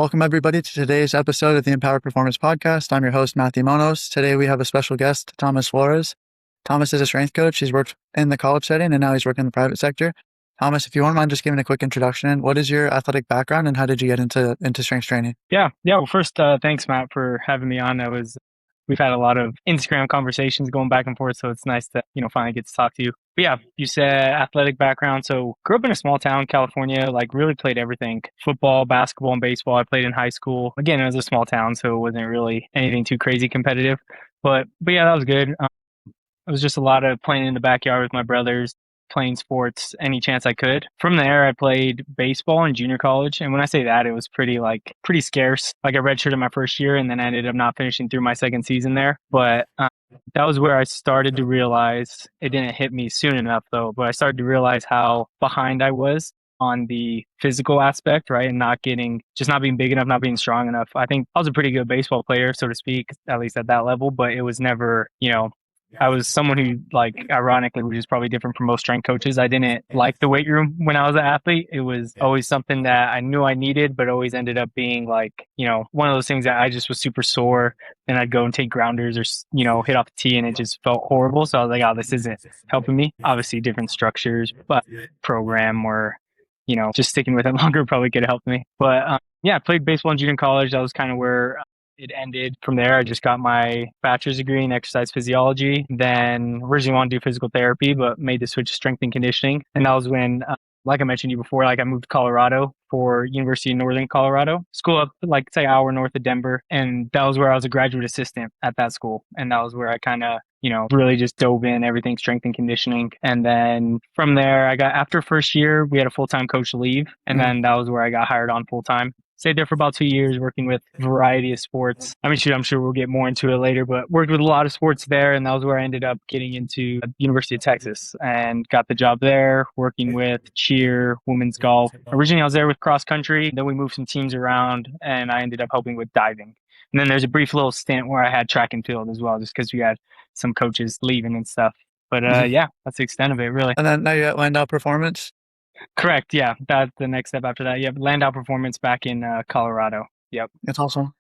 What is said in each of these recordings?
Welcome, everybody, to today's episode of the Empowered Performance Podcast. I'm your host, Matthew Monos. Today, we have a special guest, Thomas Flores. Thomas is a strength coach. He's worked in the college setting, and now he's working in the private sector. Thomas, if you wouldn't mind just giving a quick introduction, what is your athletic background, and how did you get into strength training? Yeah. Well, first, thanks, Matt, for having me on. We've had a lot of Instagram conversations going back and forth, so it's nice to, finally get to talk to you. But yeah, you said athletic background. So grew up in a small town, California, like really played everything: football, basketball, and baseball. I played in high school. Again, it was a small town, so it wasn't really anything too crazy competitive. But yeah, that was good. It was just a lot of playing in the backyard with my brothers, playing sports any chance I could. From there, I played baseball in junior college. And when I say that, it was pretty scarce. Like I redshirted my first year, and then I ended up not finishing through my second season there. But that was where I started to realize, it didn't hit me soon enough though, but I started to realize how behind I was on the physical aspect, right? And not being big enough, not being strong enough. I think I was a pretty good baseball player, so to speak, at least at that level, but it was never, I was someone who, like, ironically, which is probably different from most strength coaches, I didn't like the weight room when I was an athlete. It was always something that I knew I needed, but always ended up being like, one of those things that I just was super sore, and I'd go and take grounders or, hit off the tee, and it just felt horrible. So I was like, oh, this isn't helping me. Obviously, different structures, but program or, just sticking with it longer probably could have helped me. But yeah, I played baseball in junior college. That was kind of where it ended. From there, I just got my bachelor's degree in exercise physiology. Then originally wanted to do physical therapy, but made the switch to strength and conditioning. And that was when, like I mentioned to you before, like I moved to Colorado for University of Northern Colorado, school up like say hour north of Denver. And that was where I was a graduate assistant at that school. And that was where I kind of, really just dove in everything strength and conditioning. And then from there, after first year, we had a full-time coach leave. And then that was where I got hired on full-time. Stayed there for about 2 years, working with a variety of sports. I mean, I'm sure we'll get more into it later, but worked with a lot of sports there. And that was where I ended up getting into the University of Texas and got the job there, working with cheer, women's golf. Originally, I was there with cross country. Then we moved some teams around, and I ended up helping with diving. And then there's a brief little stint where I had track and field as well, just because we had some coaches leaving and stuff. But yeah, that's the extent of it, really. And then now you're at Landau Performance? Correct. Yeah. That's the next step after that. Yep. Landau Performance back in Colorado. Yep. That's awesome.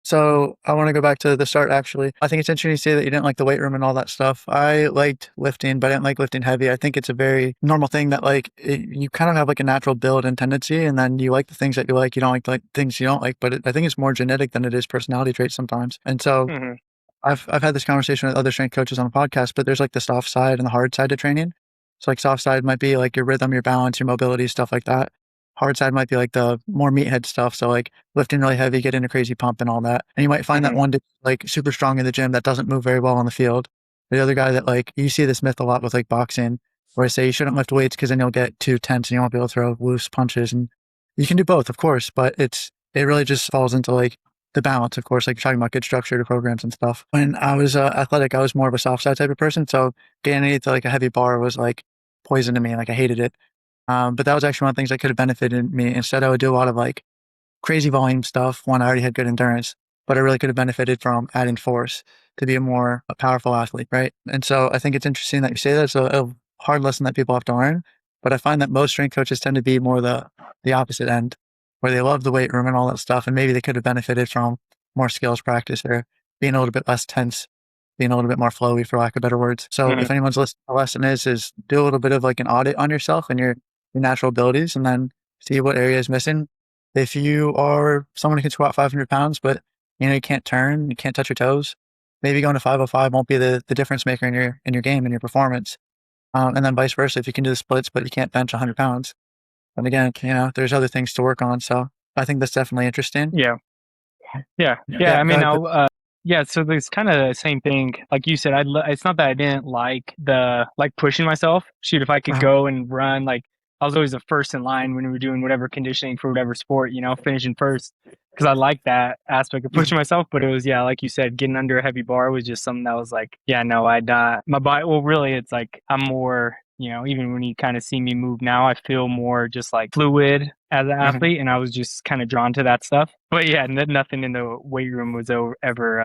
So I want to go back to the start, actually. I think it's interesting to say that you didn't like the weight room and all that stuff. I liked lifting, but I didn't like lifting heavy. I think it's a very normal thing that you kind of have like a natural build and tendency, and then you like the things that you like. You don't like things you don't like, but I think it's more genetic than it is personality traits sometimes. And so I've had this conversation with other strength coaches on the podcast, but there's like the soft side and the hard side of training. So like soft side might be like your rhythm, your balance, your mobility, stuff like that. Hard side might be like the more meathead stuff. So like lifting really heavy, getting a crazy pump and all that. And you might find that one dude like super strong in the gym that doesn't move very well on the field. The other guy that like, you see this myth a lot with like boxing, where I say you shouldn't lift weights because then you'll get too tense and you won't be able to throw loose punches. And you can do both, of course, but it really just falls into like the balance, of course, like you're talking about good structured programs and stuff. When I was athletic, I was more of a soft side type of person. So getting into like a heavy bar was like poison to me. Like I hated it. But that was actually one of the things that could have benefited me. Instead, I would do a lot of like crazy volume stuff when I already had good endurance, but I really could have benefited from adding force to be a powerful athlete, right? And so I think it's interesting that you say that. It's a hard lesson that people have to learn, but I find that most strength coaches tend to be more the opposite end, where they love the weight room and all that stuff, and maybe they could have benefited from more skills practice or being a little bit less tense, being a little bit more flowy, for lack of better words. So if anyone's listening, the lesson is do a little bit of like an audit on yourself and your natural abilities, and then see what area is missing. If you are someone who can squat 500 pounds, but you can't turn, you can't touch your toes, maybe going to 505 won't be the difference maker in your game and your performance. And then vice versa, if you can do the splits, but you can't bench 100 pounds. And again, there's other things to work on. So I think that's definitely interesting. Yeah. I mean, so there's kind of the same thing. Like you said, it's not that I didn't like pushing myself. Shoot, if I could go and run, like I was always the first in line when we were doing whatever conditioning for whatever sport, finishing first, because I like that aspect of pushing myself. But it was, like you said, getting under a heavy bar was just something that was like, no, I'd not. My body, well, really, it's like I'm more, even when you kind of see me move now, I feel more just like fluid as an athlete, and I was just kind of drawn to that stuff. But yeah, nothing in the weight room was ever,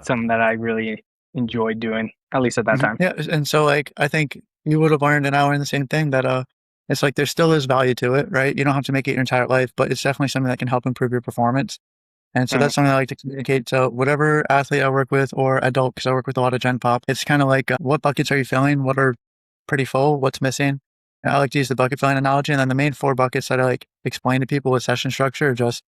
something that I really enjoyed doing, at least at that time. Yeah, and so like I think you would have learned, and I learned the same thing, that it's like there still is value to it, right? You don't have to make it your entire life, but it's definitely something that can help improve your performance. And so Uh, that's something I like to communicate. So whatever athlete I work with or adult, because I work with a lot of Gen Pop, it's kind of like what buckets are you filling? What are pretty full? What's missing? And I like to use the bucket filling analogy. And then the main four buckets that I like explain to people with session structure are just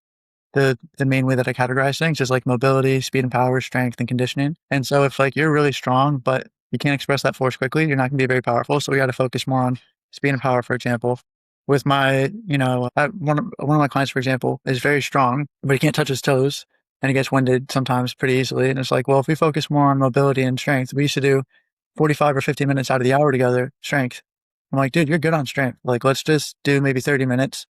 the main way that I categorize things is like mobility, speed and power, strength and conditioning. And so if like you're really strong, but you can't express that force quickly, you're not going to be very powerful. So we got to focus more on speed and power, for example. With my, one of my clients, for example, is very strong, but he can't touch his toes and he gets winded sometimes pretty easily. And it's like, well, if we focus more on mobility and strength, we used to do 45 or 50 minutes out of the hour together, strength. I'm like, dude, you're good on strength. Like, let's just do maybe 30 minutes,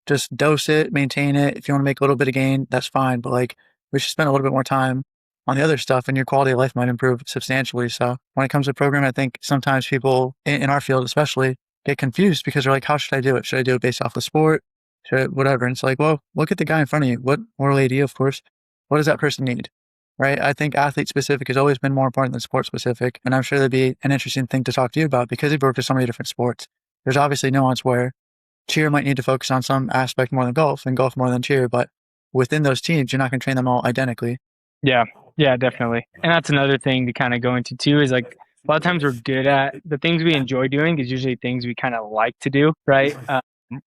just dose it, maintain it. If you want to make a little bit of gain, that's fine. But like, we should spend a little bit more time on the other stuff and your quality of life might improve substantially. So when it comes to programming, I think sometimes people in our field, especially, get confused because they're like, how should I do it? Should I do it based off the sport? Should I, whatever. And it's like, well, look at the guy in front of you. What, or lady, of course, what does that person need? Right. I think athlete specific has always been more important than sport specific. And I'm sure that'd be an interesting thing to talk to you about because you've worked with so many different sports. There's obviously nuance where cheer might need to focus on some aspect more than golf and golf more than cheer, but within those teams, you're not going to train them all identically. yeah, yeah, definitely. And that's another thing to kind of go into too is like a lot of times we're good at the things we enjoy doing is usually things we kind of like to do, right?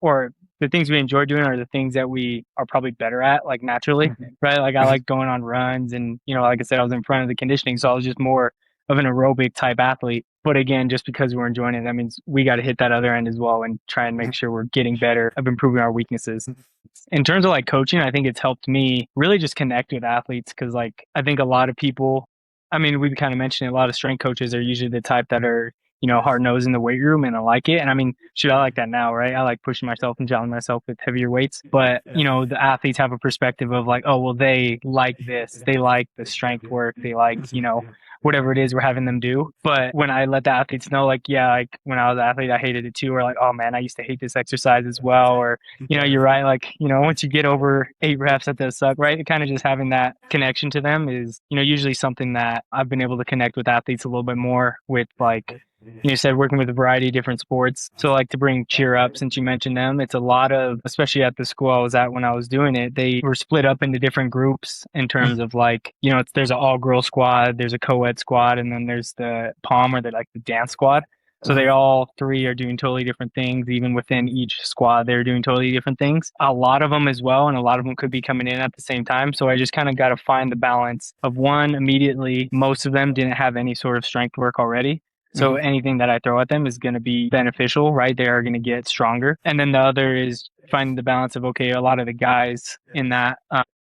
Or the things we enjoy doing are the things that we are probably better at, like naturally, right? Like I like going on runs and, like I said, I was in front of the conditioning, so I was just more of an aerobic type athlete. But again, just because we're enjoying it, that means we got to hit that other end as well and try and make sure we're getting better of improving our weaknesses. In terms of like coaching, I think it's helped me really just connect with athletes because like I think a lot of people, I mean, we kind of mentioned it, a lot of strength coaches are usually the type that are, hard nosed in the weight room and I like it. And I mean, shoot, I like that now, right? I like pushing myself and challenging myself with heavier weights. But, the athletes have a perspective of like, oh, well, they like this. They like the strength work. They like, whatever it is we're having them do. But when I let the athletes know, like, yeah, like when I was an athlete, I hated it too. Or like, oh man, I used to hate this exercise as well. Or, you're right. Like, once you get over 8 reps, that does suck, right? Kind of just having that connection to them is, usually something that I've been able to connect with athletes a little bit more with, like, you said working with a variety of different sports. So like to bring cheer up, since you mentioned them, it's a lot of, especially at the school I was at when I was doing it, they were split up into different groups in terms of like, there's an all girl squad, there's a co-ed squad, and then there's the POM or the like the dance squad. So they all three are doing totally different things. Even within each squad, they're doing totally different things. A lot of them as well, and a lot of them could be coming in at the same time. So I just kind of got to find the balance of one. Immediately, most of them didn't have any sort of strength work already. So Mhm. anything that I throw at them is going to be beneficial, right? They are going to get stronger. And then the other is finding the balance of, okay, a lot of the guys in that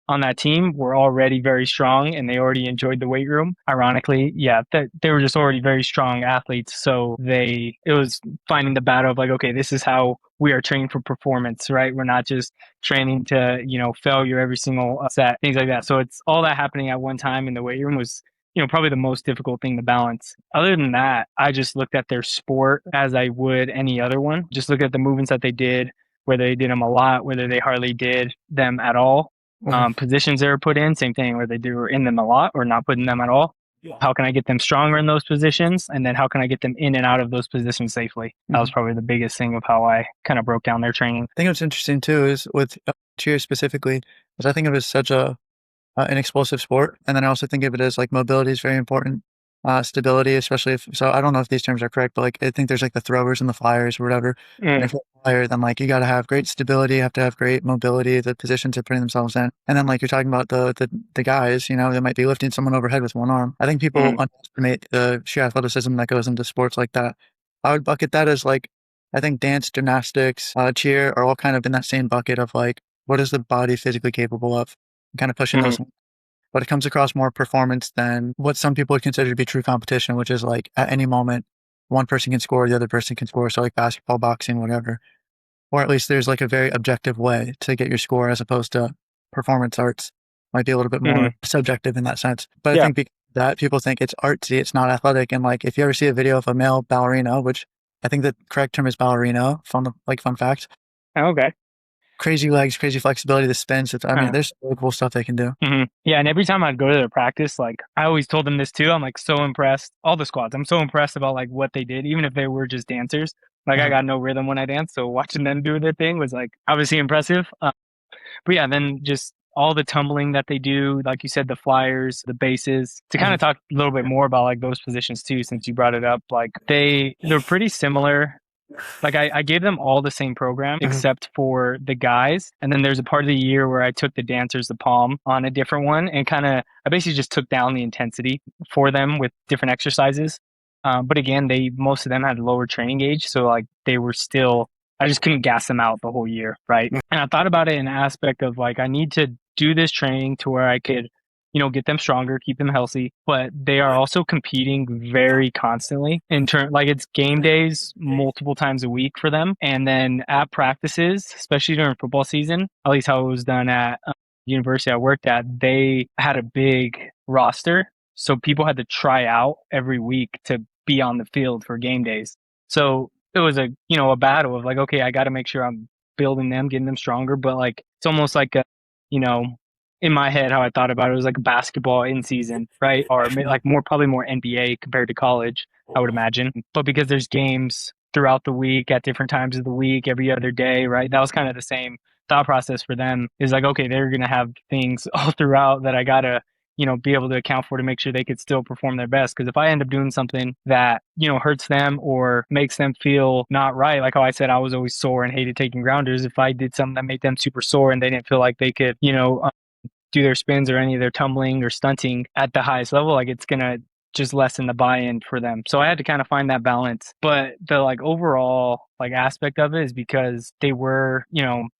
on that team were already very strong and they already enjoyed the weight room. Ironically, yeah, they were just already very strong athletes. So it was finding the battle of like, okay, this is how we are training for performance, right? We're not just training to, failure every single set, things like that. So it's all that happening at one time in the weight room was probably the most difficult thing to balance. Other than that, I just looked at their sport as I would any other one. Just look at the movements that they did, whether they did them a lot, whether they hardly did them at all. Mhm. Positions they were put in, same thing, whether they were in them a lot or not putting them at all. How can I get them stronger in those positions? And then how can I get them in and out of those positions safely? That was Mhm. probably the biggest thing of how I kind of broke down their training. I think what's interesting too is with cheer specifically, is I think of it as such an explosive sport. And then I also think of it as like mobility is very important. Stability, especially if, so I don't know if these terms are correct, but like I think there's like the throwers and the flyers or whatever. And Mm, if you're a flyer, then like you got to have great stability, you have to have great mobility, the positions they're putting themselves in. And then like you're talking about the guys, they might be lifting someone overhead with one arm. I think people mm, underestimate the sheer athleticism that goes into sports like that. I would bucket that as like, I think dance, gymnastics, cheer are all kind of in that same bucket of like, what is the body physically capable of? Kind of pushing mm, those, but it comes across more performance than what some people would consider to be true competition, which is like at any moment, one person can score, the other person can score. So like basketball, boxing, whatever. Or at least there's like a very objective way to get your score as opposed to performance arts might be a little bit mm. more subjective in that sense. But I Yeah. think that people think it's artsy, it's not athletic. And like if you ever see a video of a male ballerina, which I think the correct term is ballerina, fun fact, Okay. crazy legs, crazy flexibility, the spins. I mean, Uh, there's really cool stuff they can do. Yeah, and every time I'd go to their practice, like I always told them this too. I'm like so impressed. All the squads, I'm so impressed about like what they did, even if they were just dancers. Like I Uh-huh. got no rhythm when I dance, so watching them do their thing was like obviously impressive. But yeah, then just all the tumbling that they do, like you said, the flyers, the bases. To kind Mhm. of talk a little bit more about like those positions too, since you brought it up, like they're pretty similar. Like I gave them all the same program Mhm. except for the guys. And then there's a part of the year where I took the dancers the palm on a different one and kind of I basically just took down the intensity for them with different exercises. But again, they most of them had lower training age, so like they were still I just couldn't gas them out the whole year, right? And I thought about it in an aspect of like I need to do this training to where I could get them stronger, keep them healthy, but they are also competing very constantly in turn, like it's game days multiple times a week for them. And then at practices, especially during football season, at least how it was done at the university I worked at, they had a big roster. So people had to try out every week to be on the field for game days. So it was a battle of like, okay, I got to make sure I'm building them, getting them stronger. But like, it's almost like you know, in my head, how I thought about it was like basketball in season, right? Or like probably more NBA compared to college, I would imagine. But because there's games throughout the week at different times of the week, every other day, right? That was kind of the same thought process for them is like, okay, they're going to have things all throughout that I got to, be able to account for to make sure they could still perform their best. Because if I end up doing something that, hurts them or makes them feel not right, like how I said, I was always sore and hated taking grounders. If I did something that made them super sore and they didn't feel like they could, do their spins or any of their tumbling or stunting at the highest level, like it's gonna just lessen the buy-in for them. So I had to kind of find that balance. But the like overall like aspect of it is because they were,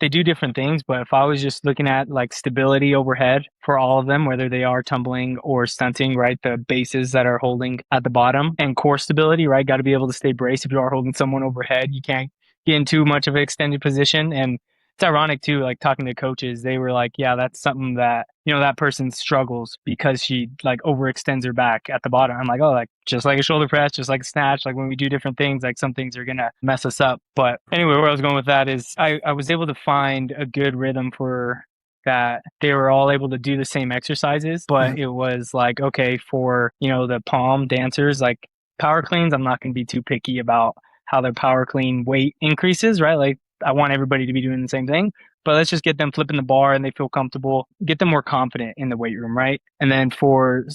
they do different things. But if I was just looking at like stability overhead for all of them, whether they are tumbling or stunting, right? The bases that are holding at the bottom and core stability, right? Got to be able to stay braced. If you are holding someone overhead, you can't get in too much of an extended position. And it's ironic too, like talking to coaches, they were like, yeah, that's something that, that person struggles because she like overextends her back at the bottom. I'm like, oh, like just like a shoulder press, just like a snatch, like when we do different things, like some things are going to mess us up. But anyway, where I was going with that is I was able to find a good rhythm for that. They were all able to do the same exercises, but Mhm. it was like, okay, for, the palm dancers, like power cleans, I'm not going to be too picky about how their power clean weight increases, right? Like I want everybody to be doing the same thing, but let's just get them flipping the bar and they feel comfortable, get them more confident in the weight room, right? And then for,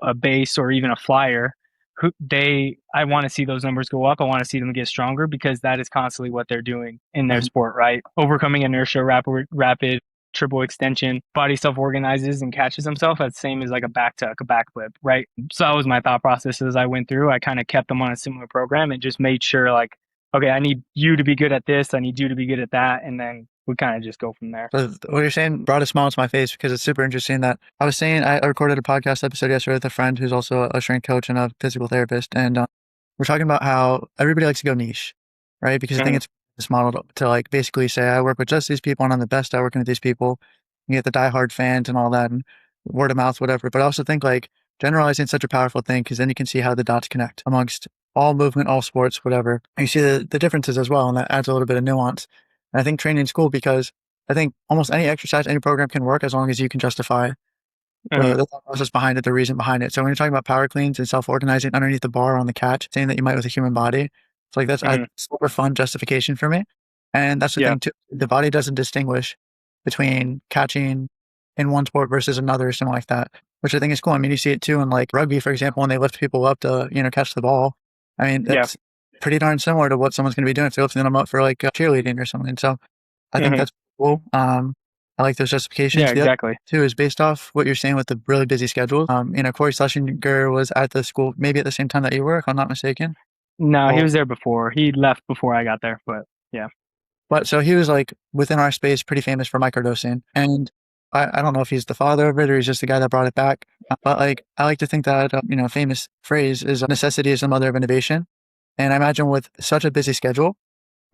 a base or even a flyer, I want to see those numbers go up. I want to see them get stronger because that is constantly what they're doing in their Mhm. sport, right? Overcoming inertia, rapid triple extension, body self organizes and catches himself. That's the same as like a back tuck, a backflip, right? So that was my thought process as I went through. I kind of kept them on a similar program and just made sure like, okay, I need you to be good at this. I need you to be good at that. And then we kind of just go from there. So what you're saying brought a smile to my face because it's super interesting that I was saying I recorded a podcast episode yesterday with a friend who's also a strength coach and a physical therapist, and we're talking about how everybody likes to go niche, right? Because I think Mm-hmm. it's this model to like basically say I work with just these people and I'm the best at working with these people. You get the diehard fans and all that, and word of mouth, whatever. But I also think like generalizing is such a powerful thing because then you can see how the dots connect amongst all movement, all sports, whatever. And you see the differences as well, and that adds a little bit of nuance. And I think training is cool because I think almost any exercise, any program can work as long as you can justify Mm-hmm. the thought process behind it, the reason behind it. So when you're talking about power cleans and self-organizing underneath the bar on the catch, saying that you might with a human body, it's like that's a Mm-hmm. super fun justification for me. And that's the Yeah. thing too. The body doesn't distinguish between catching in one sport versus another or something like that, which I think is cool. I mean, you see it too in like rugby, for example, when they lift people up to, catch the ball. I mean, Yeah. that's pretty darn similar to what someone's going to be doing if they're lifting them up for like cheerleading or something. So I think Mm-hmm. that's cool. I like those Yeah, justifications. The other exactly. too is based off what you're saying with the really busy schedule. Corey Schlesinger was at the school maybe at the same time that you were, if I'm not mistaken. No, he Oh, was there before. He left before I got there, but yeah. but so he was like within our space, pretty famous for microdosing. And I don't know if he's the father of it or he's just the guy that brought it back. But like, I like to think that, famous phrase is necessity is the mother of innovation. And I imagine with such a busy schedule,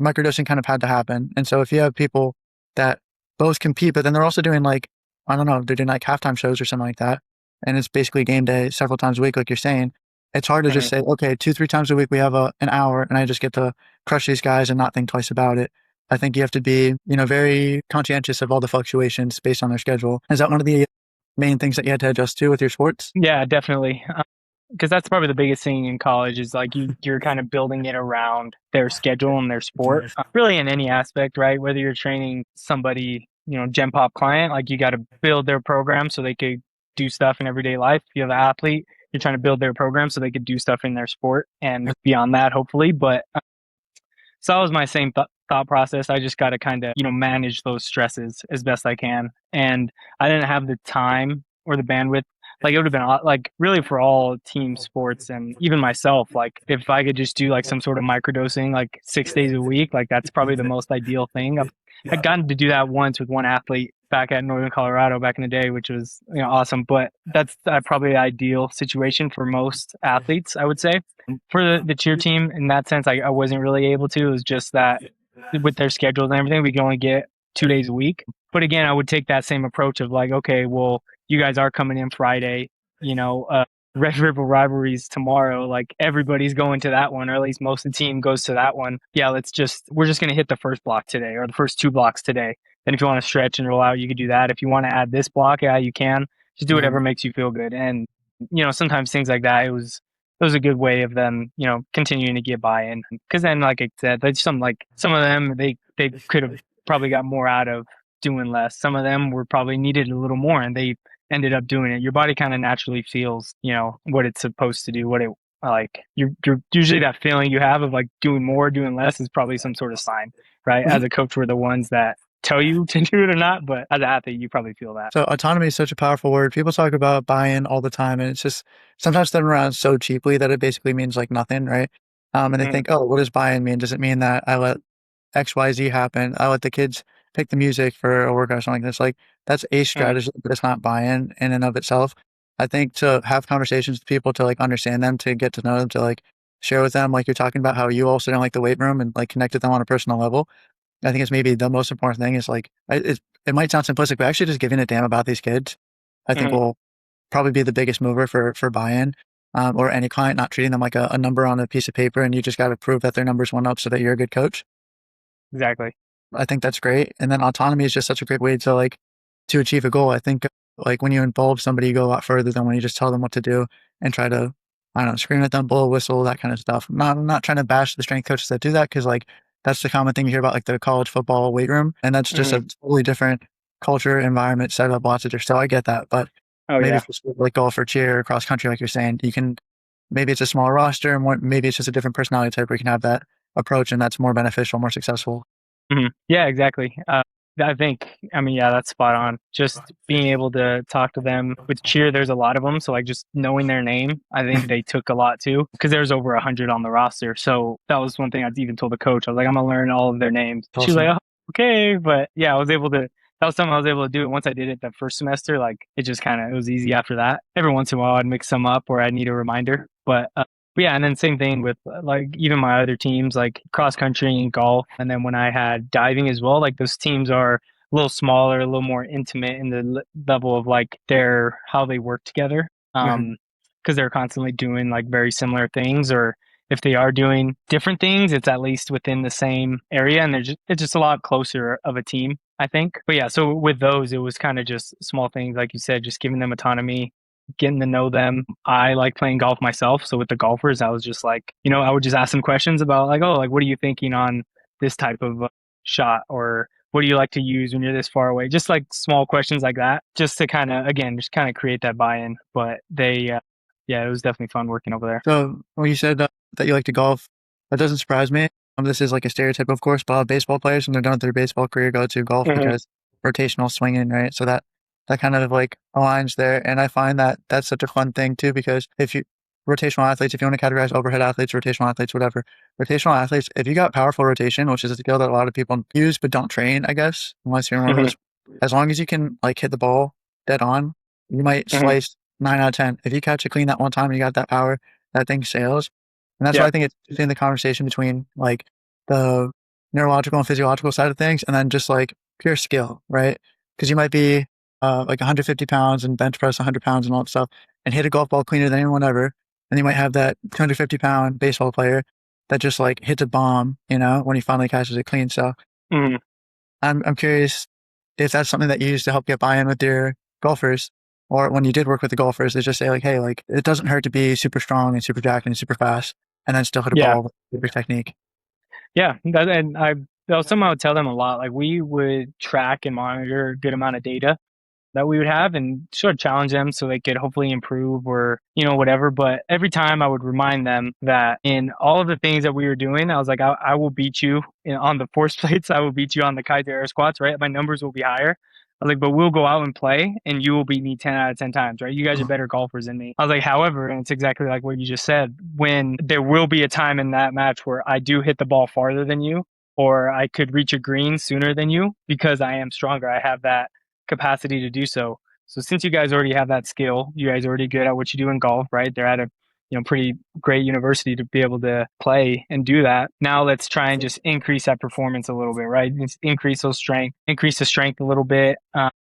microdosing kind of had to happen. And so if you have people that both compete, but then they're also doing like, I don't know, they're doing like halftime shows or something like that. And it's basically game day several times a week, like you're saying. It's hard to Mm-hmm. just say, okay, 2, 3 times a week we have an hour and I just get to crush these guys and not think twice about it. I think you have to be, very conscientious of all the fluctuations based on their schedule. Is that one of the main things that you had to adjust to with your sports? Yeah, definitely. because that's probably the biggest thing in college is like you're kind of building it around their schedule and their sport, really in any aspect, right? Whether you're training somebody, Gen Pop client, like you got to build their program so they could do stuff in everyday life. If you have an athlete, you're trying to build their program so they could do stuff in their sport and beyond that, hopefully. But so that was my same thought process. I just got to kind of, manage those stresses as best I can. And I didn't have the time or the bandwidth. Like it would have been like really for all team sports and even myself, like if I could just do like some sort of microdosing like 6 days a week, like that's probably the most ideal thing. I'd gotten to do that once with one athlete back at Northern Colorado back in the day, which was, awesome. But that's probably the ideal situation for most athletes, I would say. For the cheer team, in that sense, I wasn't really able to. It was just that with their schedules and everything, we can only get 2 days a week. But again, I would take that same approach of like, okay, well, you guys are coming in Friday, you know, uh, Red River Rivalries tomorrow. Like everybody's going to that one, or at least most of the team goes to that one. Yeah, we're just going to hit the first block today or the first two blocks today. Then if you want to stretch and roll out, you could do that. If you want to add this block, yeah, you can. Just do Mhm. whatever makes you feel good. And, sometimes things like that, it was a good way of them, continuing to get buy-in. Because then, like I said, like some of them they could have probably got more out of doing less. Some of them were probably needed a little more, and they ended up doing it. Your body kind of naturally feels, what it's supposed to do. What it like you're usually that feeling you have of like doing more, doing less is probably some sort of sign, right? As a coach, we're the ones that tell you to do it or not, but as an athlete, you probably feel that. So autonomy is such a powerful word. People talk about buy-in all the time, and it's just sometimes thrown around so cheaply that it basically means like nothing, right? And they Mm-hmm, think, oh, what does buy-in mean? Does it mean that I let XYZ happen? I let the kids pick the music for a workout or something like this. Like that's a mm-hmm, strategy, but it's not buy-in in and of itself. I think to have conversations with people, to like understand them, to get to know them, to like share with them, like you're talking about how you also don't like the weight room and like connect with them on a personal level. I think it's maybe the most important thing is like it might sound simplistic, but actually just giving a damn about these kids, I think mm-hmm. will probably be the biggest mover for buy-in, or any client not treating them like a number on a piece of paper, and you just got to prove that their numbers went up so that you're a good coach. Exactly. I think that's great. And then autonomy is just such a great way to like to achieve a goal. I think like when you involve somebody, you go a lot further than when you just tell them what to do and try to, I don't know, scream at them, blow a whistle, that kind of stuff. I'm not trying to bash the strength coaches that do that because like that's the common thing you hear about like the college football weight room, and that's just Mm-hmm. a totally different culture, environment, setup, lots of different. So I get that, but Oh maybe yeah. for like golf or cheer or cross country, like you're saying, you can maybe it's a small roster and more, maybe it's just a different personality type where you can have that approach and that's more beneficial, more successful. Yeah, exactly. I think, I mean, yeah, that's spot on. Just being able to talk to them with cheer, there's a lot of them. So, like, just knowing their name, I think they took a lot too, because there's over 100 on the roster. So, that was one thing I even told the coach. I was like, I'm going to learn all of their names. She was like, Awesome. oh, okay. But yeah, that was something I was able to do. And once I did it that first semester, like, it was easy after that. Every once in a while, I'd mix them up or I'd need a reminder. But yeah, and then same thing with like even my other teams, like cross country and golf. And then when I had diving as well, like those teams are a little smaller, a little more intimate in the level of like how they work together. Mhm. Because they're constantly doing like very similar things, or if they are doing different things, it's at least within the same area, and it's just a lot closer of a team, I think. But yeah, so with those, it was kind of just small things, like you said, just giving them autonomy, getting to know them. I like playing golf myself. So with the golfers, I was just like, I would just ask them questions about like, oh, like, what are you thinking on this type of shot? Or what do you like to use when you're this far away? Just like small questions like that, just to kind of, again, just kind of create that buy in. But yeah, it was definitely fun working over there. So when you said that you like to golf, that doesn't surprise me. This is like a stereotype, of course, but a lot of baseball players when they're done with their baseball career go to golf Hmm. because rotational swinging, right? So that kind of like aligns there, and I find that that's such a fun thing too because if you rotational athletes, if you want to categorize overhead athletes, rotational athletes, whatever, rotational athletes, if you got powerful rotation, which is a skill that a lot of people use but don't train, I guess, unless you're one of Hmm. those, as long as you can like hit the ball dead on, you might Hmm. slice 9 out of 10. If you catch it clean that one time and you got that power, that thing sails. And that's why Yeah. I think it's in the conversation between like the neurological and physiological side of things and then just like pure skill, right? Because you might be like 150 pounds and bench press 100 pounds and all that stuff and hit a golf ball cleaner than anyone ever. And you might have that 250-pound baseball player that just like hits a bomb, when he finally catches it clean. So Hmm. I'm curious if that's something that you use to help get buy-in with your golfers. or when you did work with the golfers, they just say like, hey, like it doesn't hurt to be super strong and super jacked and super fast, and then still hit a Yeah. ball with super technique. Yeah, and that was something I would tell them a lot. Like we would track and monitor a good amount of data that we would have and sort of challenge them so they could hopefully improve or, whatever. But every time I would remind them that in all of the things that we were doing, I was like, I will beat you on the force plates. I will beat you on the kite to air squats, right? My numbers will be higher. I was like, but we'll go out and play and you will beat me 10 out of 10 times, right? You guys are better golfers than me. I was like, however, and it's exactly like what you just said, when there will be a time in that match where I do hit the ball farther than you, or I could reach a green sooner than you because I am stronger. I have that capacity to do so. So since you guys already have that skill, you guys are already good at what you do in golf, right? They're at a pretty great university to be able to play and do that. Now let's try and just increase that performance a little bit, right? Just increase the strength a little bit,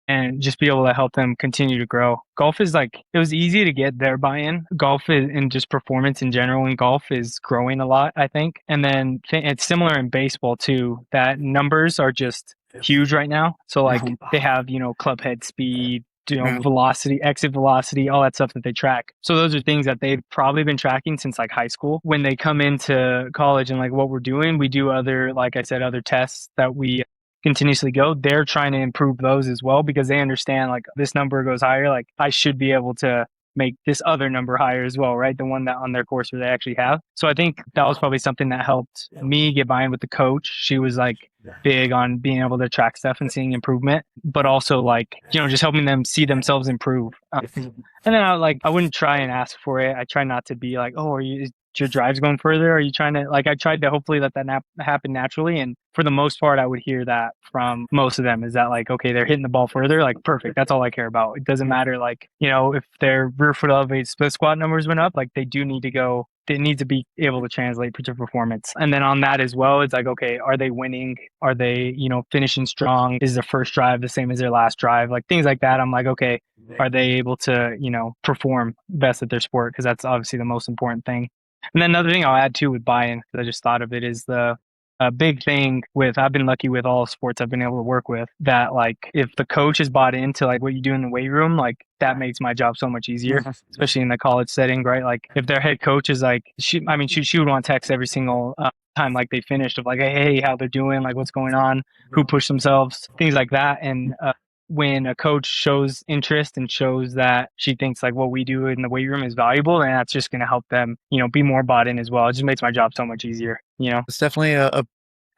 and just be able to help them continue to grow. Golf is like it was easy to get their buy-in. Golf is, and just performance in general in golf is growing a lot, I think. And then it's similar in baseball too. That numbers are just huge right now. So like they have, club head speed, velocity, exit velocity, all that stuff that they track. So those are things that they've probably been tracking since like high school. When they come into college and like what we're doing, we do other, like I said, other tests that we continuously go. They're trying to improve those as well because they understand like this number goes higher. Like I should be able to make this other number higher as well, right? The one that on their course where they actually have. So I think that was probably something that helped me get buy-in with the coach. She was like big on being able to track stuff and seeing improvement, but also like, just helping them see themselves improve. And then I wouldn't try and ask for it. I try not to be like, oh, is your drives going further? Are you trying to like? I tried to hopefully let that happen naturally, and for the most part, I would hear that from most of them. Is that like, okay, they're hitting the ball further? Like, perfect. That's all I care about. It doesn't matter like, if their rear foot elevated split squat numbers went up, like they do need to go. They need to be able to translate to performance. And then on that as well, it's like, okay, are they winning? Are they, finishing strong? Is their first drive the same as their last drive? Like things like that. I'm like, okay, are they able to, perform best at their sport? Because that's obviously the most important thing. And then another thing I'll add too with buy-in, because I just thought of it, is the a big thing with I've been lucky with all sports I've been able to work with that like if the coach is bought into like what you do in the weight room, like that makes my job so much easier, especially in the college setting, right? Like if their head coach is like, she would want text every single time like they finished of like, hey, how they're doing, like what's going on, who pushed themselves, things like that. And when a coach shows interest and shows that she thinks like what we do in the weight room is valuable, and that's just going to help them, be more bought in as well. It just makes my job so much easier. It's definitely a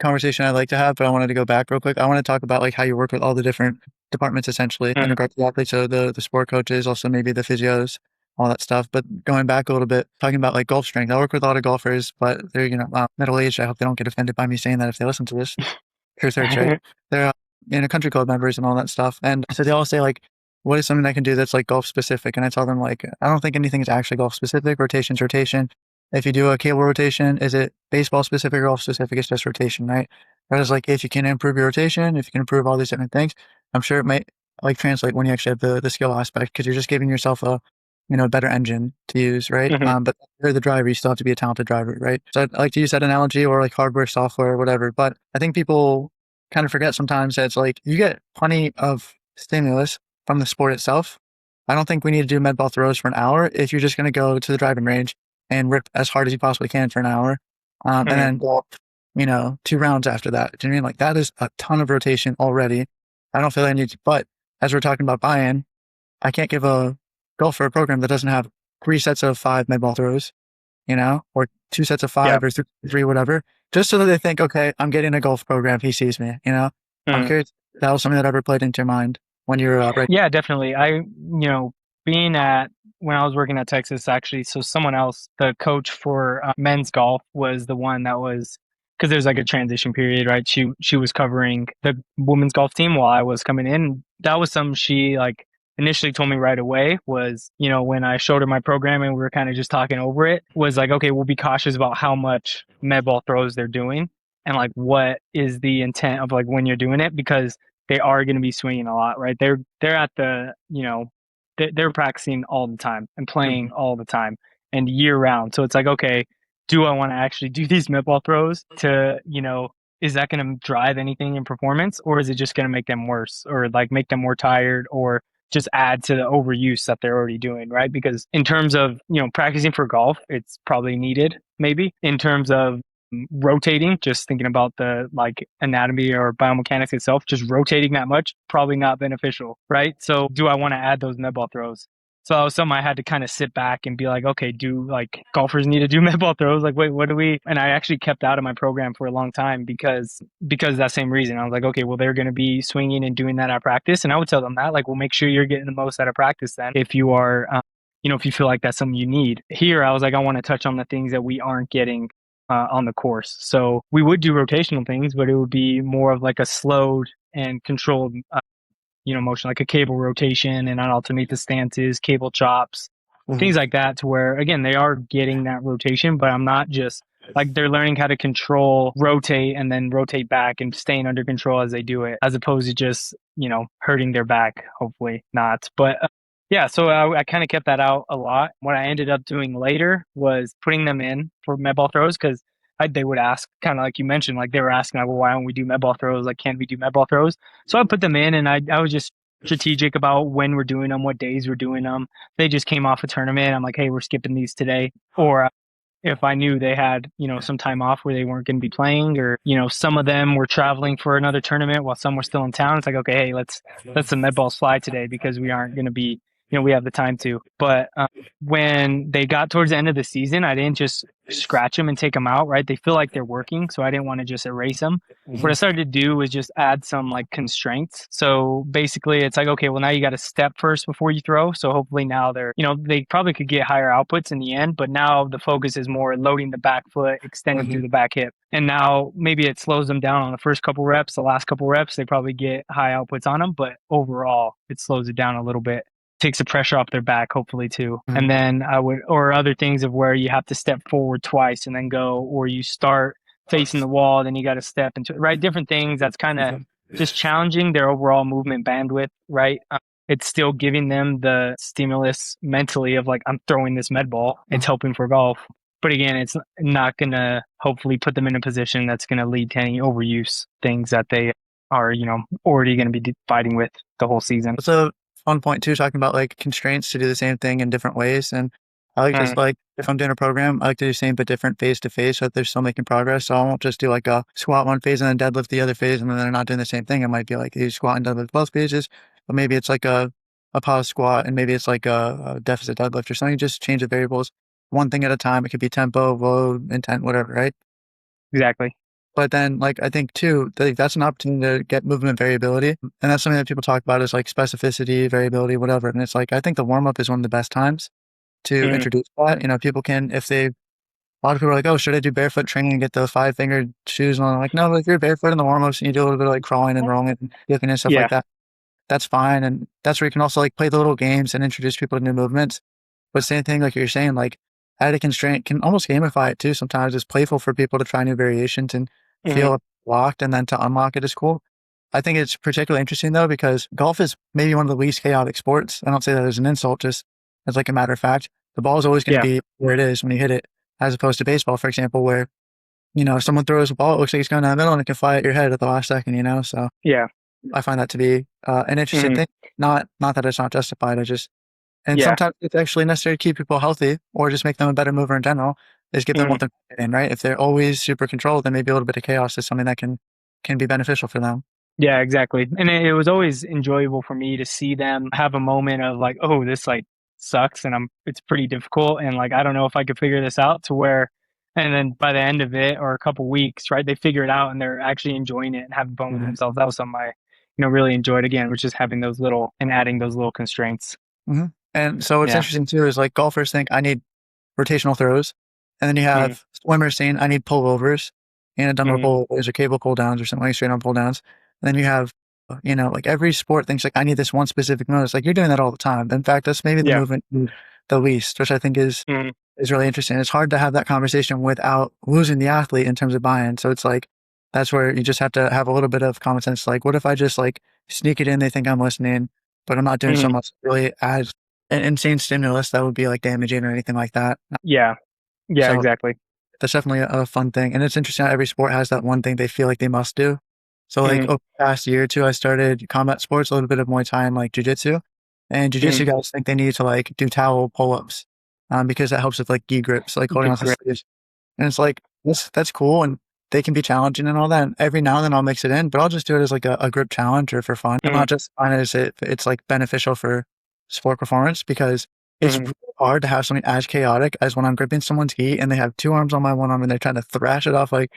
conversation I'd like to have, but I wanted to go back real quick. I want to talk about like how you work with all the different departments essentially in Mhm. regard to the athletes, so the sport coaches, also maybe the physios, all that stuff. But going back a little bit, talking about like golf strength, I work with a lot of golfers, but they're middle aged. I hope they don't get offended by me saying that if they listen to this. Truth hurts, right? They're in a country club members and all that stuff, and so they all say like, "What is something I can do that's like golf specific?" And I tell them like, "I don't think anything is actually golf specific. Rotation's rotation. If you do a cable rotation, is it baseball specific or golf specific? It's just rotation, right? Whereas like if you can improve your rotation, if you can improve all these different things, I'm sure it might like translate when you actually have the skill aspect because you're just giving yourself a better engine to use, right? Mhm. But you're the driver, you still have to be a talented driver, right? So I like to use that analogy or like hardware, software, whatever. But I think people kind of forget sometimes that it's like you get plenty of stimulus from the sport itself. I don't think we need to do med ball throws for an hour if you're just going to go to the driving range and rip as hard as you possibly can for an hour, and Mhm. then go up, 2 rounds after that. Do you know what I mean? Like that is a ton of rotation already. I don't feel I need to, but as we're talking about buy-in, I can't give a golfer a program that doesn't have 3 sets of 5 med ball throws, or 2 sets of Yeah. 5 or three, whatever, just so that they think, okay, I'm getting a golf program. He sees me. I'm Mhm. curious if that was something that ever played into your mind when you're right. Yeah, definitely. Being at when I was working at Texas, actually, so someone else, the coach for men's golf, was the one that was because there's like a transition period, right? She was covering the women's golf team while I was coming in. That was something she like initially told me right away was, when I showed her my program and we were kind of just talking over it, was like, okay, we'll be cautious about how much med ball throws they're doing and like what is the intent of like when you're doing it because they are going to be swinging a lot, right? They're at the they're practicing all the time and playing all the time and year round. So it's like, okay, do I want to actually do these mid ball throws to is that going to drive anything in performance or is it just going to make them worse or like make them more tired or just add to the overuse that they're already doing, right? Because in terms of, practicing for golf, it's probably needed, maybe. In terms of rotating, just thinking about the like anatomy or biomechanics itself, just rotating that much, probably not beneficial, right? So do I want to add those med ball throws? So that was something I had to kind of sit back and be like, okay, do like golfers need to do med ball throws? Like, wait, what do we? And I actually kept out of my program for a long time because of that same reason. I was like, okay, well, they're going to be swinging and doing that at practice, and I would tell them that, like, well, make sure you're getting the most out of practice then. If you are, if you feel like that's something you need. Here, I was like, I want to touch on the things that we aren't getting on the course. So we would do rotational things, but it would be more of like a slowed and controlled motion, like a cable rotation and on alternate the stances, cable chops, Hmm. things like that, to where, again, they are getting that rotation, but I'm not just like they're learning how to control, rotate, and then rotate back and staying under control as they do it, as opposed to just, hurting their back, hopefully not. But yeah, so I kind of kept that out a lot. What I ended up doing later was putting them in for med ball throws because they would ask, kind of like you mentioned, like they were asking, like, well, why don't we do med ball throws? Like, can we do med ball throws? So I put them in, and I was just strategic about when we're doing them, what days we're doing them. They just came off a tournament. I'm like, hey, we're skipping these today. Or if I knew they had, some time off where they weren't going to be playing, or, some of them were traveling for another tournament while some were still in town. It's like, okay, hey, let's let some med balls fly today because we aren't going to be, we have the time to. But when they got towards the end of the season, I didn't just scratch them and take them out, right? They feel like they're working. So I didn't want to just erase them. What I started to do was just add some like constraints. So basically, it's like, okay, well, now you got to step first before you throw. So hopefully now they're, they probably could get higher outputs in the end, but now the focus is more loading the back foot, extending through Hmm. the back hip. And now maybe it slows them down on the first couple reps, the last couple reps, they probably get high outputs on them, but overall, it slows it down a little bit, takes the pressure off their back, hopefully too. Hmm. And then or other things of where you have to step forward twice and then go, or you start facing the wall, then you got to step into it, right? Different things that's kind of just challenging their overall movement bandwidth, right? It's still giving them the stimulus mentally of like, I'm throwing this med ball, it's helping for golf. But again, it's not going to hopefully put them in a position that's going to lead to any overuse things that they are, already going to be fighting with the whole season. It's a fun point too, talking about like constraints to do the same thing in different ways. And I like Mm, just like if I'm doing a program, I like to do same but different phase to phase so that they're still making progress. So I won't just do like a squat one phase and then deadlift the other phase and then they're not doing the same thing. It might be like you squat and deadlift both phases, but maybe it's like a pause squat and maybe it's like a deficit deadlift or something. Just change the variables one thing at a time. It could be tempo, load, intent, whatever, right? exactly. But then, like, I think too, that's an opportunity to get movement variability. And that's something that people talk about is like specificity, variability, whatever. And it's like, I think the warm up is one of the best times to Mm, introduce that. People can, if they, a lot of people are like, oh, should I do barefoot training and get the 5 fingered shoes? And I'm like, no, if you're barefoot in the warm ups and you do a little bit of like crawling and rolling and dipping and stuff like yeah. that, that's fine. And that's where you can also like play the little games and introduce people to new movements. But same thing, like you're saying, like add a constraint can almost gamify it too. Sometimes it's playful for people to try new variations and Mm, feel locked and then to unlock it is cool. I think it's particularly interesting though, because golf is maybe one of the least chaotic sports. I don't say that as an insult, just as like a matter of fact. The ball is always going to yeah. be where it is when you hit it, as opposed to baseball, for example, where, if someone throws a ball, it looks like it's going down the middle and it can fly at your head at the last second. So Yeah. I find that to be an interesting Mm, thing. Not that it's not justified. And yeah. sometimes it's actually necessary to keep people healthy or just make them a better mover in general, is give them Mm. what they're in, right? If they're always super controlled, then maybe a little bit of chaos is something that can be beneficial for them. Yeah, exactly. And it was always enjoyable for me to see them have a moment of like, oh, this like sucks and it's pretty difficult and like I don't know if I could figure this out, to where and then by the end of it or a couple weeks, right, they figure it out and they're actually enjoying it and having fun with Hmm. themselves. That was something I, really enjoyed, again, which is having those little and adding those little constraints. Hmm. And so what's Yeah. interesting too is like golfers think I need rotational throws. And then you Mm, have swimmers saying I need pullovers and a dumbbell mm, pullovers or cable pull downs or something like straight on pull downs. And then you have, like every sport thinks like I need this one specific move. It's like you're doing that all the time. In fact, that's maybe the yeah. movement the least, which I think Mm, is really interesting. It's hard to have that conversation without losing the athlete in terms of buy-in. So it's like that's where you just have to have a little bit of common sense. Like, what if I just like sneak it in? They think I'm listening, but I'm not doing so mm, much to really add an insane stimulus that would be like damaging or anything like that. yeah. Yeah, So exactly. that's definitely a fun thing. And it's interesting how every sport has that one thing they feel like they must do. So like Mm, over the past year or two, I started combat sports, a little bit of Muay Thai and like jujitsu. And Mm. jujitsu guys think they need to like do towel pull-ups, because that helps with like gi grips, like holding Good on to grip. sleeves. And it's like that's cool, and they can be challenging and all that. And every now and then I'll mix it in, but I'll just do it as like a grip challenge or for fun. I'm Mm. not just fine as it's like beneficial for sport performance because it's Mm. really hard to have something as chaotic as when I'm gripping someone's gi and they have two arms on my one arm and they're trying to thrash it off. Like